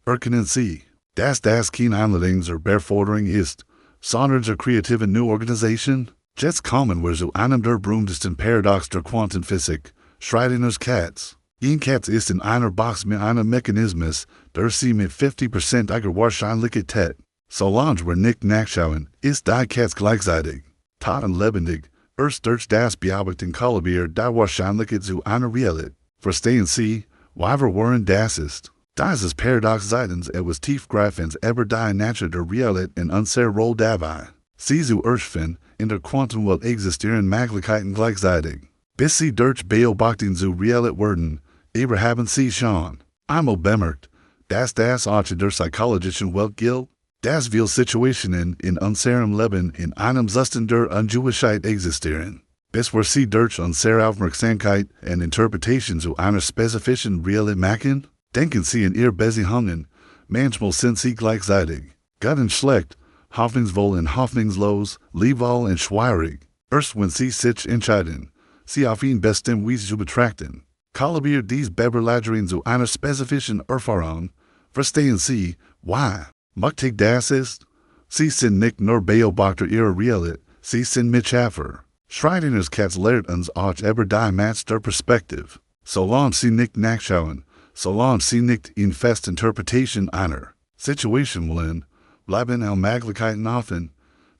erkennen sie, dass das kein Einladung zur Beforderung ist, sondern zur kreativen Neuorganisation? Jetzt kommen wir zu einem der berühmtesten Paradox der Quantenphysik, Schrodinger's Katz. Ein Katz ist in einer Box mit einem Mechanismus, der sie mit 50% eiger Wahrscheinlichkeit. Solange wir nicht nachschauen, ist die Katz gleichzeitig tot und lebendig. Erst durch das Beobachten kommen wir die Wahrscheinlichkeit zu einer Realität. Verstehen Sie, why wir wollen das ist? Dieses Paradox seitens etwas tiefgreifendes über die Natur der Realität in unserer Rolle dabei. Sie zu erfinden, in der Quantenwelt existieren Möglichkeiten gleichzeitig. Bis sie durch Beobachtung zu Realität werden, aber haben Sie schon einmal bemerkt, dass das auch der psychologischen Welt gilt? Dass viele Situationen in unserem Leben in einem Zustand der Ungewissheit existieren. Bis wir sie durch unsere Aufmerksamkeit und Interpretation zu einer spezifischen Realität machen? Denken Sie an Ihre Beziehungen, manchmal sind sie gleichzeitig gut und schlecht, hoffnungsvoll und hoffnungslos, liebevoll und schwierig. Erst wenn Sie sich entscheiden, sie auf ihn bestimmte Weise zu betrachten, kommen wir dies Beberlagern zu einer spezifischen Erfahrung. Verstehen Sie, why? Mächtig das ist? Sie sind nicht nur Beobachter ihrer Realität, sie sind Mitschaffer. Schrodinger's Katz lehrt uns auch über die Macht der Perspektive. Solange sie nicht nachschauen, solange sie nicht in fest Interpretation einer Situation wollen, bleiben alle Möglichkeiten offen.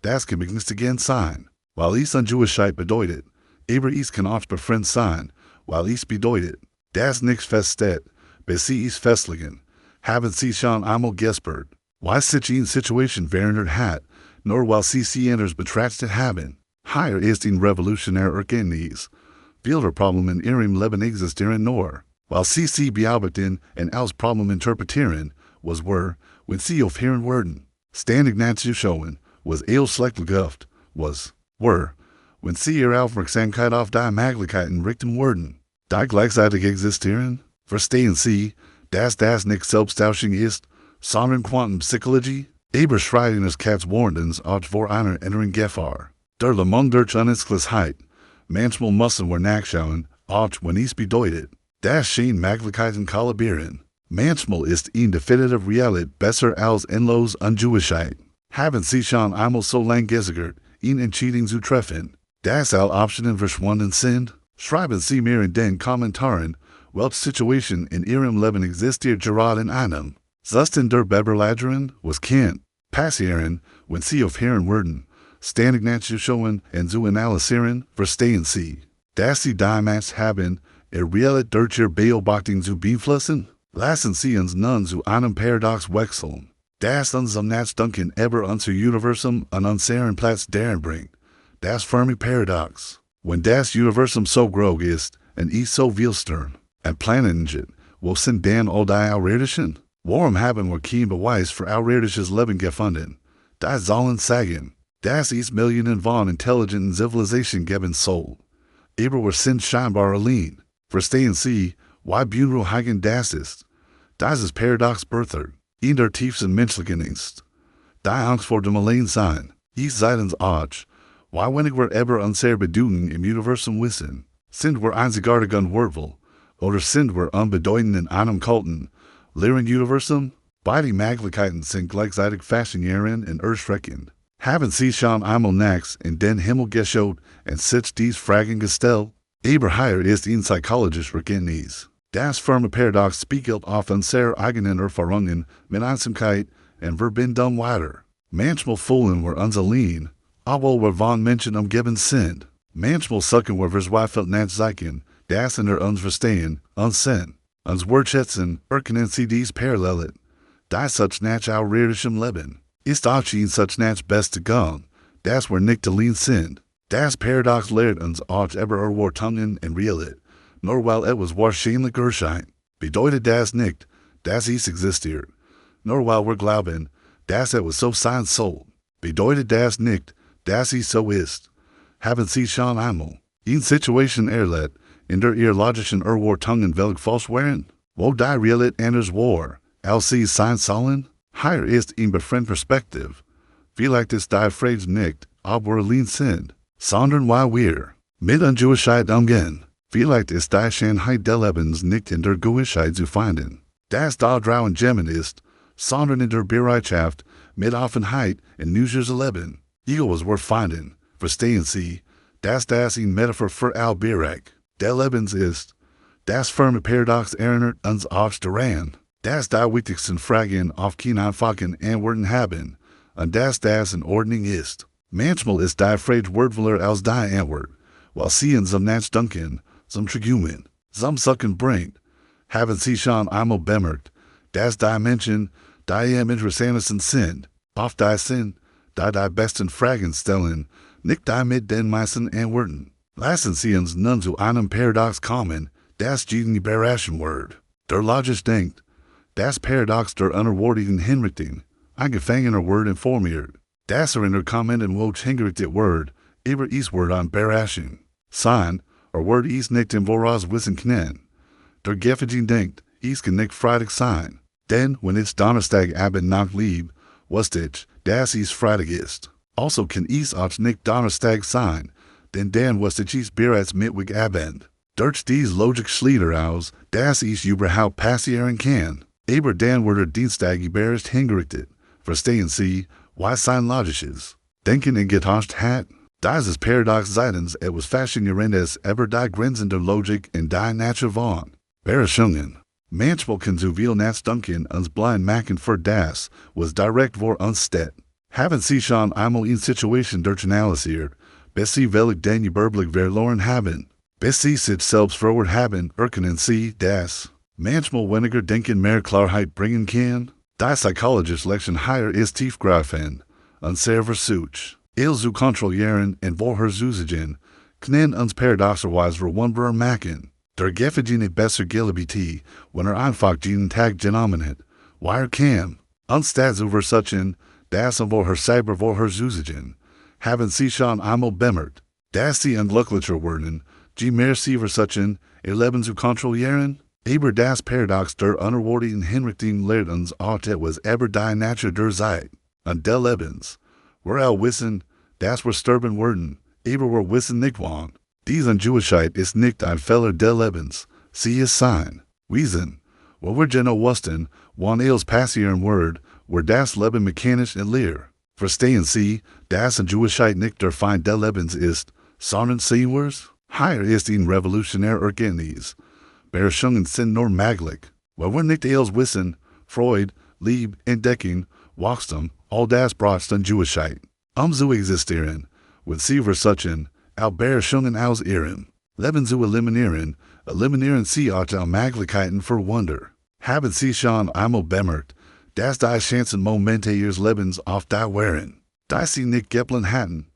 Das kann begünstigend sein, weil es Ungewissheit bedeutet, aber es kann auch befremd sein, weil es bedeutet, dass nichts feststeht, bis sie es festlegen. Haben Sie schon einmal gespürt, why sich eine Situation verändert hat, nur weil sie anders betrachtet haben? Hier ist ein revolutionärer Erkenntnis. Viele Probleme in Ihrem Leben existieren nur, weil sie beobachten und als Problem interpretieren, was wir, wenn sie aufhören werden. Ständig nachzuschauen, was schlecht läuft, was wir, wenn sie ihre Aufmerksamkeit auf die Möglichkeiten richten werden. Die gleichzeitig existieren? Verstehen Sie, dass das nicht Selbsttäuschung ist, sondern Quantenpsychologie? Aber Schrodinger's Katz warnt uns auch vor einer inneren Gefahr. Der Lamont durch Unensgleichheit. Manchmal müssen wir nachschauen, auch wenn es bedeutet, dass schon Möglichkeiten kollabieren. Manchmal ist eine definitive Realität besser als endlos Ungewissheit. Haben Sie schon einmal so lange gezögert, eine Entscheidung zu treffen, dass alle Optionen verschwunden sind? Schreiben Sie mir in den Kommentaren, welche Situation in Ihrem Leben existiert gerade in einem Zustand der Beberlagern, was kann passieren, wenn Sie aufhören werden, ständig nachzuschauen und zu analysieren? Verstehen Sie, dass Sie die Macht haben, Ihre Realität durch Ihre Beobachtung zu beeinflussen? Lassen Sie uns nun zu einem Paradox wechseln, das uns am Nachdenken über unser Universum an unseren Platz darin bringt. Das Fermi-Paradox. Wenn das Universum so groß ist und es so viel Sterne und Planeten gibt, wo sind dann all die Außerirdischen? Warum haben wir keinen Beweis für außerirdisches Leben gefunden? Die sollen sagen, dass es Millionen von intelligenten Zivilisationen geben soll. Aber wir sind scheinbar allein. Verstehen Sie, why Bunrohagen das ist? Dieses Paradox birtert in der tiefsten menschlichen Angst. Die Angst vor dem Alleinsein. Es seitens auch, why wenig wir über unsere Bedeutung im Universum wissen. Sind wir einzigartig unwertvoll, oder sind wir unbedeutend in einem kalten, leeren Universum? Beide Möglichkeiten sind gleichzeitig faszinierend und erschreckend. Haben Sie schon einmal nachts in den Himmel geschaut und sich dies Fragen gestellt? Aber hier ist ein psychologisches Erkenntnis. Das Fermi-Paradox spiegelt auf unsere eigenen Erfahrungen mit Einsamkeit und Verbindung weiter. Manchmal fühlen wir uns allein, obwohl wir von Menschen umgeben sind. Manchmal suchen wir verzweifelt nach Zeichen, das in uns verstehen, uns sind. Uns wertschätzen, erkennen Sie dies Parallelen. Die such nach außerirdischem Leben. Ist auch ein such nach beste Gang, dass wir nicht allein sind. Das Paradox lehrt uns auch über Erwartungen und Realität. Nur weil etwas wahrscheinlich erscheint, bedeutet das nicht, dass es existiert. Nur weil wir glauben, dass etwas so sein soll, bedeutet das nicht, dass es so ist. Haben Sie schon einmal eine Situation erlebt, in der Ihre logischen Erwartungen völlig falsch waren? Wo die Realität anders war, als sie sein sollen? Hier ist eine befreundete Perspektive. Vielleicht ist die Frage nicht, ob wir allein sind, sondern weil wir mit Ungewissheit umgehen. Vielleicht ist die Schönheit des Lebens nicht in der Gewissheit zu finden. Das da draußen Gemen ist, sondern in der Bereitschaft, mit Offenheit in New Year's 11. Ego was worth finding, verstehen Sie, das in Metaphor für all Berek. Der Lebens ist, das firme Paradox erinnert uns aufs daran, das die wichtigsten Fragen auf kein einfachen Antworten haben, und das in Ordnung ist. Manchmal ist die Frage wordvoller als die Antwort, while sie in zum Nachdenken, zum Argument, zum Suchen bringt. Haben Sie schon einmal bemerkt, dass die Menschen, die am interessantesten sind, oft die sind, die besten Fragen stellen, nicht die mit den meisten Antworten. Lassen Sie uns nun zu einem Paradox kommen, das gegen die Überraschung wird. Der logisch denkt, das Paradox der unerwarteten Hinrichtung, ein Gefangener wird informiert. Das erinnert kommenden Wort hingerichtet wird, über Wort an Überraschung. Sein, wird nicht im Voraus wissen können. Der Gefangene denkt, kann nicht Freitag sein. Denn wenn es Donnerstagabend nach lieb, wusste ich, dass Freitag ist. Also kann auch nicht Donnerstag sein, denn dann wusste ich bereits Mittwochabend. Durch dies Logik schließt aus, dass überhaupt passieren kann. Aber dann wird Dienstag überrascht hingerichtet. Verstehen Sie, was sein logisch ist? Denken in getauscht hat? Dieses Paradox seitens etwas faszinierendes über die Grenzen der Logik in die Natur von Überraschungen. Manchmal kann zu viel Nachdenken uns blind machen für das, was direkt vor uns steht. Haben Sie schon einmal in Situation durchanalysiert, bis Sie welch den Überblick verloren haben? Bis Sie sich selbst verwirrt haben, erkennen Sie, dass manchmal weniger Denken mehr Klarheit bringen kann? Die psychologische Lektion hier ist tiefgreifend und sehr versucht. Zu kontrollieren und vorherzusagen, können uns paradoxerweise verwundbar machen. Der Gefangene besser gelebte, wenn einfach jeden Tag genommen hat. Woher kam? Anstatt zu versuchen, das vorherzusagen, haben Sie schon einmal bemerkt, dass Sie unglücklicher werden, je mehr Sie versuchen, Ihr Leben zu kontrollieren? Aber das Paradox der unerwarteten Hinrichtung lehrt uns auch etwas über die Natur der Zeit und des Lebens. Wir wissen, dass wir sterben werden, aber wir wissen nicht wann. Dies Ungewißheit ist nicht ein Fehler des Lebens, sie ist sein Wesen. Wo wir genau wussten, wann es passieren wird, wird das Leben mechanisch und leer. Verstehen Sie, dass Ungewißheit nicht der Feind des Lebens ist, sondern sehen wir's? Hier ist ein revolutionär Erkenntnis. Überraschungen sind nur möglich. Weil wir nicht wissen, Freud, Liebe, Entdeckung, Wachstum, all das braucht Ungewißheit. Zu existieren, wenn Sie versuchen, Überraschungen aus Ihrem Leben zu eliminieren, eliminieren Sie auch die Möglichkeiten für Wunder. Haben Sie schon einmal bemerkt, dass die Chancen Momente Ihres Lebens oft da wären, dass Sie nicht geplant hatten?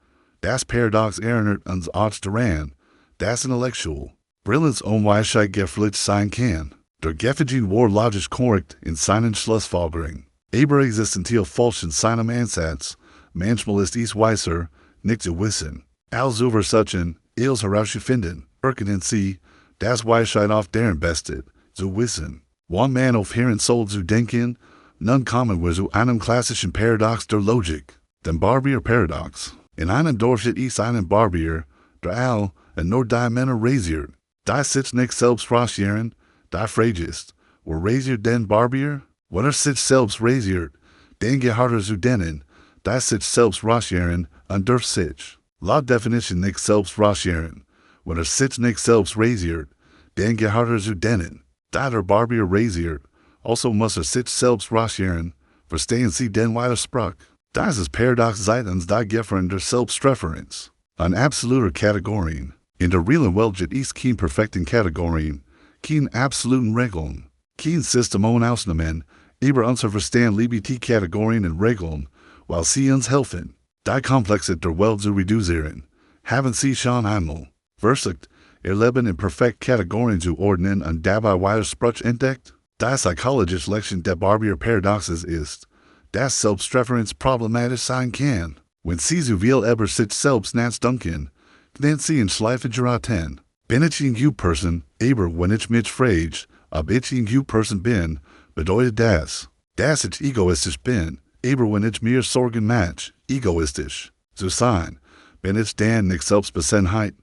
Das Paradox erinnert uns auch daran, dass intellektuell Brillanz Weisheit gefällig sein kann. Der Gefangene war logisch korrekt in seinen Schlussfolgerungen. Aber existenziell falsch in seinem Ansatz. Manchmal ist es weiser, nicht zu wissen. Also versuchen, es herauszufinden, erkennen Sie, dass Weisheit auf deren Bestes zu wissen. Wenn man aufhören soll zu denken, nun kommen wir zu einem klassischen Paradox der Logik, dem Barbier-Paradox. In einem Dorf ist ein Barbier, der all und nur die Männer rasiert. Die sich nicht selbst rasieren, die Frage ist, wer rasiert den Barbier? Wenn sich selbst rasiert, dann gehört zu denen, die sich selbst rasieren und darf sich, laut Definition nicht selbst rasieren. Wenn sich nicht selbst rasiert, dann gehört zu denen, die der Barbier rasiert, also muss sich selbst rasieren. Verstehen Sie den Widerspruch? Dieses Paradox seitens die Gefahren der Selbstreferenz. An absoluter Kategorien. In der realen Welt ist kein perfekten Kategorien, kein absoluten Regeln, kein System ohne Ausnahmen, aber unser Verstand liebt die Kategorien und Regeln, weil sie uns helfen, die Komplexität der Welt zu reduzieren. Haben Sie schon einmal versucht, Ihr Leben in perfekt Kategorien zu ordnen und dabei Widerspruch entdeckt? Die psychologische Lektion der Barbier-Paradoxes ist, dass Selbstreferenz problematisch sein kann. Wenn Sie zu viel über sich selbst nachdenken, dann Sie in Schleife geraten. Bin ich eine Person, aber wenn ich mich frage, ob ich eine Person bin, bedeutet das, dass ich egoistisch bin, aber wenn ich mir Sorgen mache, egoistisch zu sein, bin ich dann nicht Selbstbesessenheit?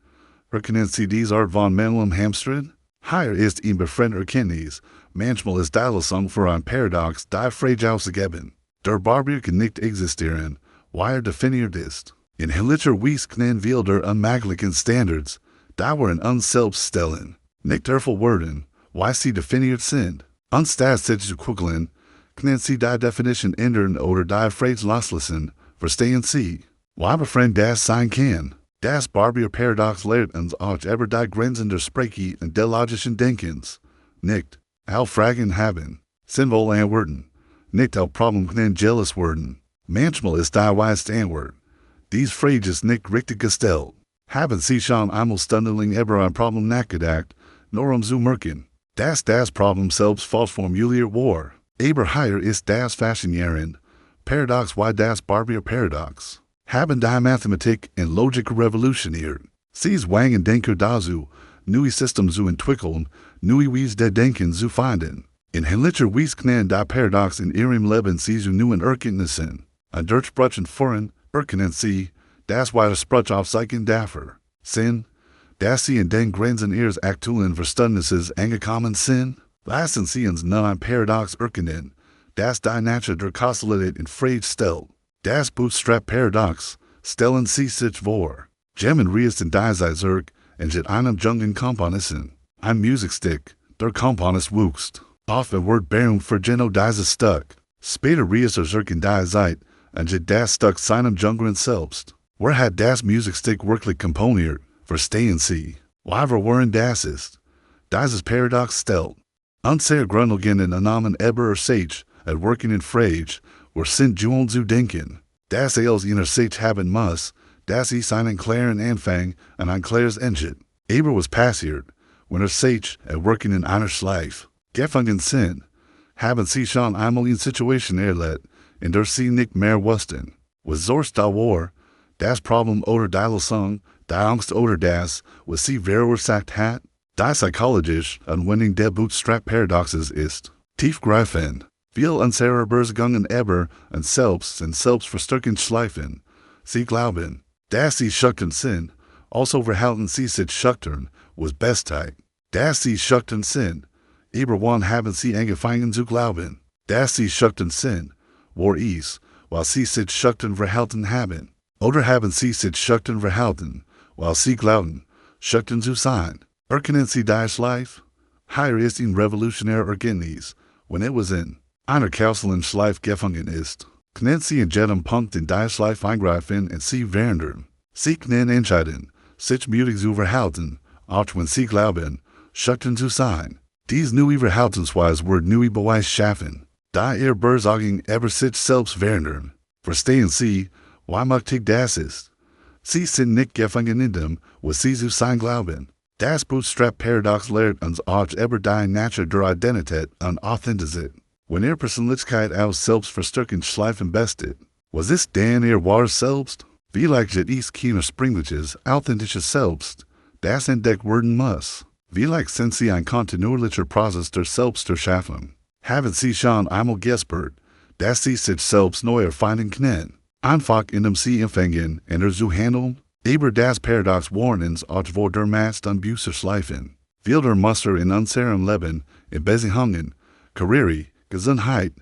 Erkennen Sie diese Art von mentalem Hamstring? Higher ist ihm befriend erkenntnis, manchmal ist Dialosung für ein Paradox die Fragile der Barbier nicht existieren, wie definiert ist. In Hillicher Wies knen wilder unmaglichen Standards, da waren unselbststellen, nicht erful worden, wie sie definiert sind. Unstatistische Kugeln, knen sie die Definition ändern oder die Phrase loslassen, verstehen sie. Wie befriend das sein kann. Das Barbier Paradox lehrt uns auch über die Grenzen der Sprache und des logischen Denkens. Nicht, all Fragen haben, sinnvoll Antworten, nicht all Problem können jealous werden. Manchmal ist die weist Antwort. Dies Frage ist nicht richtig gestellt. Haben Sie schon einmal stundenlang über ein Problem nachgedacht, nur zu merken, dass das Problem selbst falsch formuliert war. Aber hier ist das Faszinierend. Paradox wie das Barbier Paradox. Haben die Mathematik und Logik revolutioniert. Sie zwangen Denker dazu, neue Systeme zu entwickeln, neue Weise des Denkens zu finden. In Hillicher Wies knen die Paradox in ihrem Leben sie zu neuen Erkenntnissen. Ein Durchbruchen voran, erkennen sie, das Widerspruch aufzeigen dafür. Sinn, dass sie in den Grenzen ihres aktuellen Verständnisses angekommen sind, lassen sie uns nun ein Paradox erkennen, das die Natur der Kausalität in Frage stellt. Das Bootstrap-Paradox stellen sie sich vor. Gemmen reisten die Zurück und mit einem jungen Komponisten, ein Musikstück, der Komponist wuchst. Auf ein Wort Behrung für Geno dieses Stück. Später reist zurück in die Zeit und mit das Stück seinem Jüngeren selbst. Wer hat das Musikstück wirklich komponiert, verstehen Sie. Wie waren das ist. Dieses Paradox stellt. Unser Grundlagen in Namen Eber Sage, at working in Frage, or sind Julen zu denken. Das als jener Sage haben muss, dass ich einen klaren Anfang und ein klares Ende. Aber was passiert, wenn Sage at working in einer Schleife. Gefangen sind, haben Sie schon einmal in Situation erlebt, in der Sie nicht mehr wussten. Was zorst da war, das Problem oder die Lösung, die Angst oder das, was Sie verursacht hat, die psychologisch Anwendung der Bootstrap-Paradoxes ist, tiefgreifend. Viel unserer Beziehungen über und selbstverstärkend schleifen. Sie glauben, dass sie schüchtern sind, also verhalten sie sich schüchtern, was Bestheit. Dass sie schüchtern sind, aber wann haben sie angefangen zu glauben, dass sie schüchtern sind, war es, weil sie sich schüchtern verhalten haben. Oder haben sie sich schüchtern verhalten, weil sie glauben, schüchtern zu sein. Erkennen Sie das Life? Hier ist ein revolutionär Erkenntnis, when it was in einer kausalen Schleife gefangen ist. Können Sie in jedem Punkt in die Schleife eingreifen und sie verändern. Sie können entscheiden, sich mutig zu verhalten, auch wenn Sie glauben, schüchtern zu sein. Dies neue Verhaltensweise wird neue Beweis schaffen. Da Beziehungen über sich selbst verändern. Verstehen Sie, wie mächtig das ist? Sie sind nicht gefangen in dem, was Sie zu sein glauben. Das Bootstrap-Paradox lehrt uns auch über die Natur der Identität und Authentizität. Wenn Persönlichkeit aus selbstverstärkend Schleifen bestet, was ist denn wahres Selbst? Vielleicht ist kein springliches, authentisches Selbst, das entdeckt werden muss. Vielleicht sind Sie ein kontinuierlicher Prozess der Selbsterschaffung. Haben Sie schon einmal gespürt, dass Sie sich selbst neu erfinden können? Einfach indem Sie empfangen und zu handeln? Aber das Paradox warnt uns auch vor der Macht und Bücher schleifen. Wilder Muster in unserem Leben, in Beziehungen, Karriere, Gesundheit,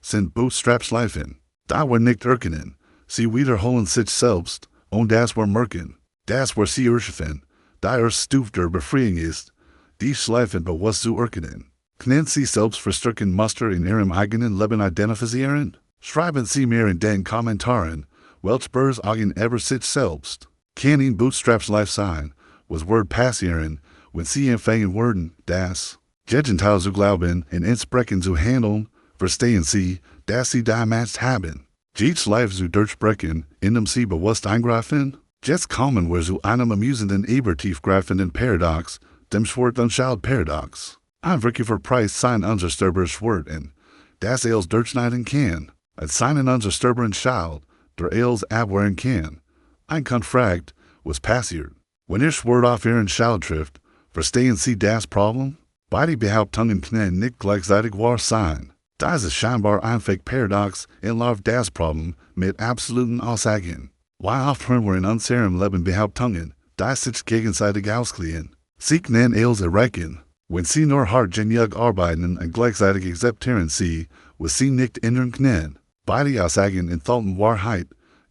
sind Bootstrap-Schleifen. Da wir nicht erkennen, sie wiederholen sich selbst, und das wir merken, das wir sie erschaffen, da Stufe der Befreiung ist, die Schleifen bewusst zu erkennen. Können Sie selbstverstärkende Muster in Ihrem eigenen Leben identifizieren? Schreiben Sie mir in den Kommentaren, welche Beziehungen über sich selbst. Kann ein Bootstrap-Schleife sein, was wird passieren, wenn Sie empfangen werden, das Gegenteil zu glauben und entsprechend zu handeln, verstehen Sie, dass Sie die Macht haben. Die Schleife zu durchbrechen, indem Sie bewusst eingreifen? Jetzt kommen wir zu einem amusenden, aber tiefgreifenden Paradox, dem Schwert-und-Schild-Paradox. Ein wirklicher Preis sein unzerstörbares Schwert in, das als durchschneiden kann, als seinen unzerstörbaren Schild, der als abwehren kann. Ein Konflikt, was passiert. Wenn Schwert auf Ihren Schild trifft, verstehen Sie das Problem? Beide Behauptungen können nicht gleichzeitig wahr sein. Das ist scheinbar einfach Paradox und läuft das Problem mit absoluten Aussagen. Wie oft hören wir in unserem Leben Behauptungen, die sich gegenseitig ausgleichen? Sie können als erreichen, Wenn sie nur hart genug arbeiten und gleichzeitig akzeptieren sie, was sie nicht ändern können. Beide Aussagen enthalten Wahrheit,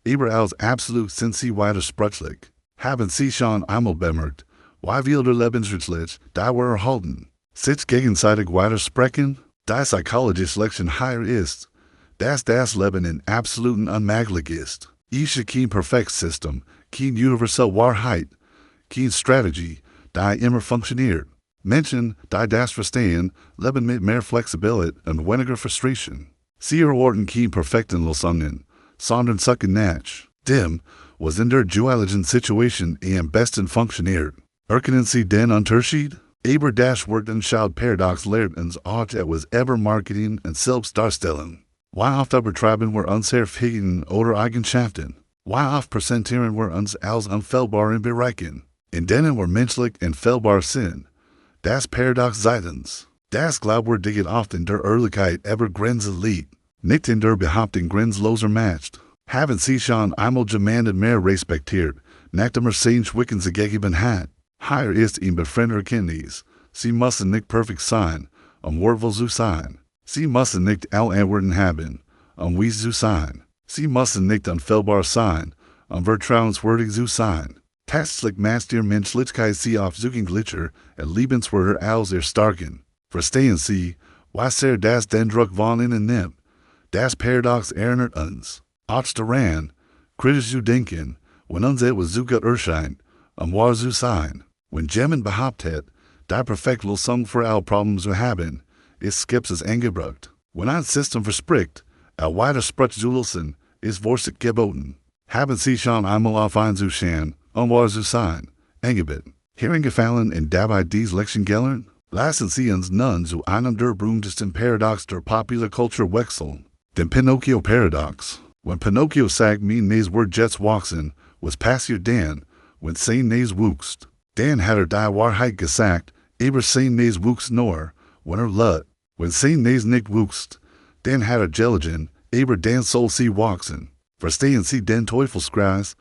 aber als absolut sind sie widersprüchlich. Haben sie schon einmal bemerkt, wie wir der Lebensrechtlich da wir erhalten, sich gegenseitig widersprechen? Die psychologische Lektion hier ist, dass das Leben in absoluten unmöglich ist. Ich kein Perfektsystem, kein universal Wahrheit, kein Strategie, die immer funktioniert. Menschen, die das verstehen, leben mit mehr Flexibilität und weniger Frustration. Sie erwarten kein perfekten Lösungen, sondern suchen nach dem, was in der dualen Situation am besten funktioniert. Erkennen Sie den Unterschied? Aber das Wortenschild Paradox lehrt uns auch etwas über Marketing und Selbstdarstellung. Wie oft übertreiben wir unsere Fähigkeiten oder Eigenschaften? Wie oft präsentieren wir uns als unfehlbar in Bereichen, in denen wir menschlich und fehlbar sind? Das Paradox zeigt uns, dass Glaubwürdigkeit oft in der Ehrlichkeit über Grenzen liegt, nicht in der Behauptung grenzenloser Macht. Haben Sie schon einmal jemanden mehr respektiert, nachdem sehen Schwicken sie gegeben hat? Hier ist ein befreundeter Erkenntnis. Sie müssen nicht perfekt sein, wortvoll zu sein. Sie müssen nicht alle Antworten haben, weise zu sein. Sie müssen nicht unfehlbar sein, vertrauenswürdig zu sein. Tatsächlich macht ihr Menschlichkeit sie auf Suchungsglitscher und liebenswerter als Starken. Verstehen Sie, was das den Druck von innen nimmt? Das Paradox erinnert uns, auch daran, kritisch zu denken, wenn uns etwas zu gut erscheint, wahr zu sein. Wenn jemand behauptet, die perfekte Lösung für alle Probleme zu haben, ist Skepsis angebracht. Wenn ein System verspricht, widerspricht zu lösen, ist Vorsicht geboten. Haben Sie schon einmal auf einen zu schauen, wahr zu sein, angebeten. Hierin gefallen und dabei diese Lektion gelernt? Lassen Sie uns nun zu einem der berühmtesten Paradox der Populärkultur wechseln, dem Pinocchio-Paradox. Wenn Pinocchio sagt, mein Nase wird jetzt wachsen, was passiert dann, wenn sein Nase wuchst? Dann hat die Wahrheit gesagt, aber sein Nase wuchs nur, wenn lut. Wenn sein Nase nicht wuchst, dann hat Gelatin, aber dann soll sie wachsen. Verstehen Sie den Teufelskreis?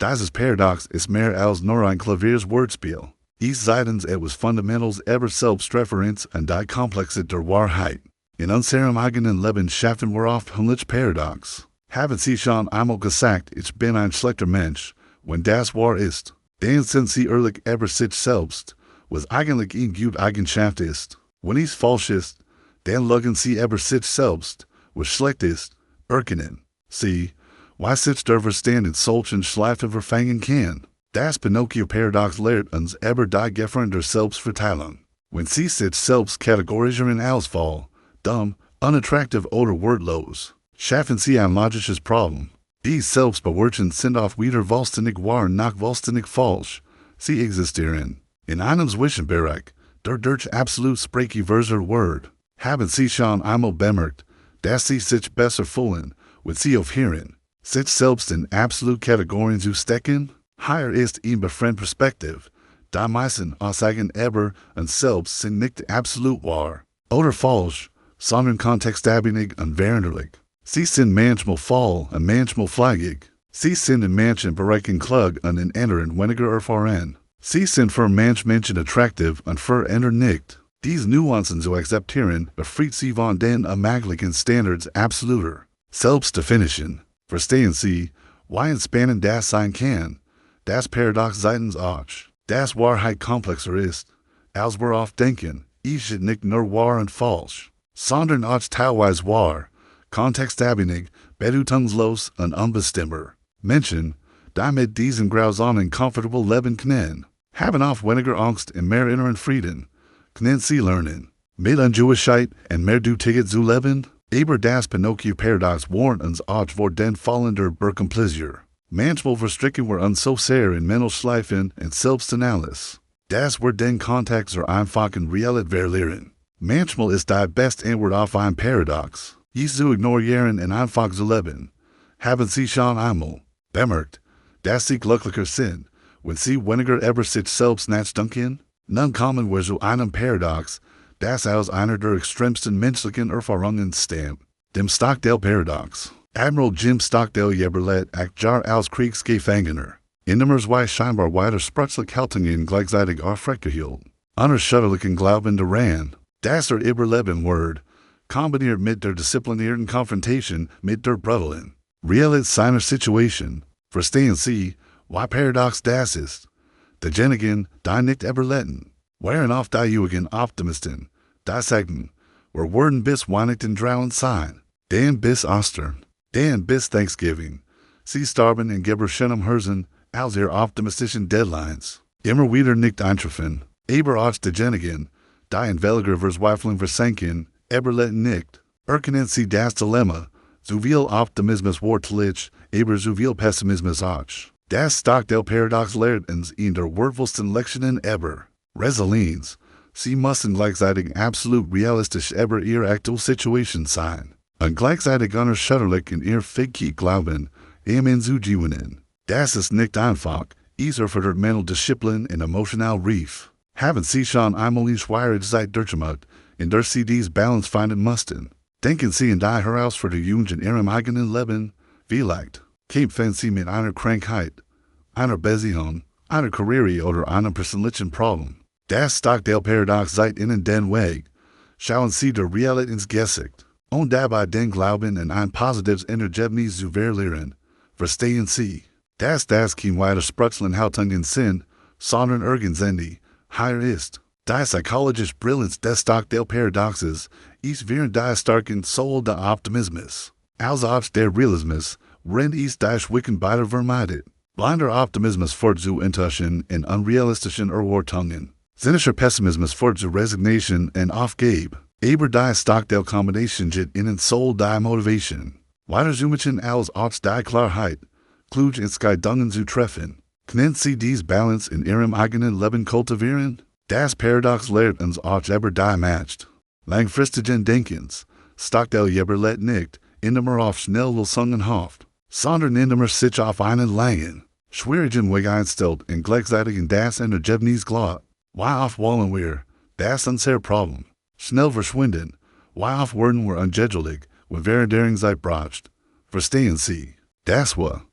Dieses Paradox ist mehr als nur ein Klaviers Wortspiel. Es zeigt uns etwas Fundamentals über Selbstreferenz und die Komplexität der Wahrheit. In unserem eigenen Leben schaffen wir oft Hunlich Paradox. Haben Sie schon einmal gesagt, ich bin ein schlechter Mensch, wenn das wahr ist? Dann sind Sie ehrlich über sich selbst, was eigentlich eine gute Eigenschaft ist. Wenn es falsch ist, dann lügen Sie über sich selbst, was schlecht ist, erkennen Sie, was sich der Verstand in solchen Schleifen verfangen kann. Das Pinocchio-Paradox lehrt uns über die Gefahren der Selbstverteilung. Wenn Sie sich selbst kategorisieren als faul, dumm, unattraktiv oder wortlos, schaffen Sie ein logisches Problem. Die Selbstbewertungen sind oft weder vollständig wahr noch vollständig falsch. Sie existieren in einem Zwischenbereich, der durch absolut sprachlicher Wort. Haben Sie schon einmal bemerkt, dass Sie sich besser fühlen, wenn Sie aufhören, sich selbst in absolut Kategorien zu stecken? Hier ist eine befreundete Perspektive. Die meisten Aussagen über uns selbst sind nicht absolut wahr oder falsch, sondern kontextabhängig und veränderlich. Sie sind manchmal faul und manchmal fleigig. Sie sind in manchen Bereichen klug und in anderen weniger erfahren. Sie sind für manche Menschen attraktiv und für andere nicht. Diese Nuancen zu akzeptieren befreit Sie von den allmählichen Standards absoluter Selbstdefinition. Verstehen Sie, wie entspannend das sein kann? Das Paradox zeigt uns auch, dass Wahrheit komplexer ist, als wir oft denken. Ich ist nicht nur wahr und falsch, sondern auch teilweise wahr, kontextabhängig, bedeutungslos und unbestimmbar. Menschen, die mit diesen grausamen komfortabel leben können, haben oft weniger Angst und mehr inneren Frieden. Können Sie lernen, mit Unruhigkeit und mehr Ticket zu leben? Aber das Pinocchio-Paradox warnt uns auch vor den Fallen der Birkenpläsier. Manchmal verstricken wir uns so sehr in Menschenschleifen und Selbstanalyse, dass wir den Kontext der einfachen Realität verlieren. Manchmal ist die beste Antwort auf ein Paradox, es zu ignorieren und einfach zu leben. Haben Sie schon einmal bemerkt, dass Sie glücklicher sind, wenn Sie weniger über sich selbst nachdenken? Nun kommen wir zu einem Paradox, das aus einer der extremsten menschlichen Erfahrungen stammt, dem Stockdale-Paradox. Admiral Jim Stockdale überlebt ein Jahr als Kriegsgefangener, indem zwei scheinbar widersprüchliche Haltungen gleichzeitig aufrechterhielt. Unerschütterlichen Glauben daran, dass Überleben word, kombiniert mit der disziplinierten Konfrontation mit der brutalen Realität seiner Situation. Verstehen Sie, wie paradox das ist? Diejenigen, die nicht überleben, waren oft diejenigen Optimisten, die sagten, wir werden bis Weihnachten draußen sein, dann bis Ostern, dann bis Thanksgiving. Sie starben in Geberschenem Herzen, als ihre optimistischen Deadlines immer wieder nicht eintreffen. Aber auch diejenigen, die in welcher Verzweiflung versanken, überleben nicht. Erkennen Sie das Dilemma, so viel Optimismus wortlich, aber so viel Pessimismus auch. Das Stock del Paradox lehrt uns in der wertvollsten Lektionen ever. Resilienz. Sie müssen gleichzeitig absolut realistisch über ihre aktuelle Situation sein. Und gleichzeitig unerschütterlich in ihr Fähigkeit glauben, zu gewinnen. Das ist nicht einfach, es erfordert mental Disziplin und emotional Reif. Haben Sie schon einmal in schwere Zeit durchgemacht, in der Sie dies Balance finden mussten? Denken Sie an die Herausforderungen in Ihrem eigenen Leben? Vielleicht kämpfen Sie mit einer Krankheit, einer Beziehung, einer Karriere oder einem persönlichen Problem. Das Stock del Paradox seid Ihnen den Weg. Schauen Sie der Realität ins Gesicht. Und dabei den Glauben an ein positives Ergebnis zu verlieren. Verstehen Sie, dass das kein widersprüchlichen Haltungen sind, sondern irgendwie hier ist. Die psychologische Brillanz des Stock del Paradoxes ist während die starken Soul der Optimismus. Als auch der Realismus, rennt es die Schwicken beider vermeidet. Blinder Optimismus führt zu Enttäuschung und unrealistischen Erwartungen. Zynischer Pessimismus führt zu Resignation und Aufgabe. Aber die Stock del Combination geht Ihnen Soul die Motivation. Weiterzumachen als auch die Klarheit, klug Entscheidungen zu treffen. Können Sie dies Balance in Ihrem eigenen Leben kultivieren? Das Paradox lehrt uns auch über die Macht langfristigen Denkens. Stock del Überleben nicht, indem auf schnell Lösungen hofft, sondern indem sich auf einen langen, schwierigen Weg einstellt und gleichzeitig in das Ergebnis glaubt. Wie oft wollen wir, das unser Problem, schnell verschwinden? Wie oft werden wir ungeduldig, wenn wir deren Zeit braucht? Verstehen Sie, das war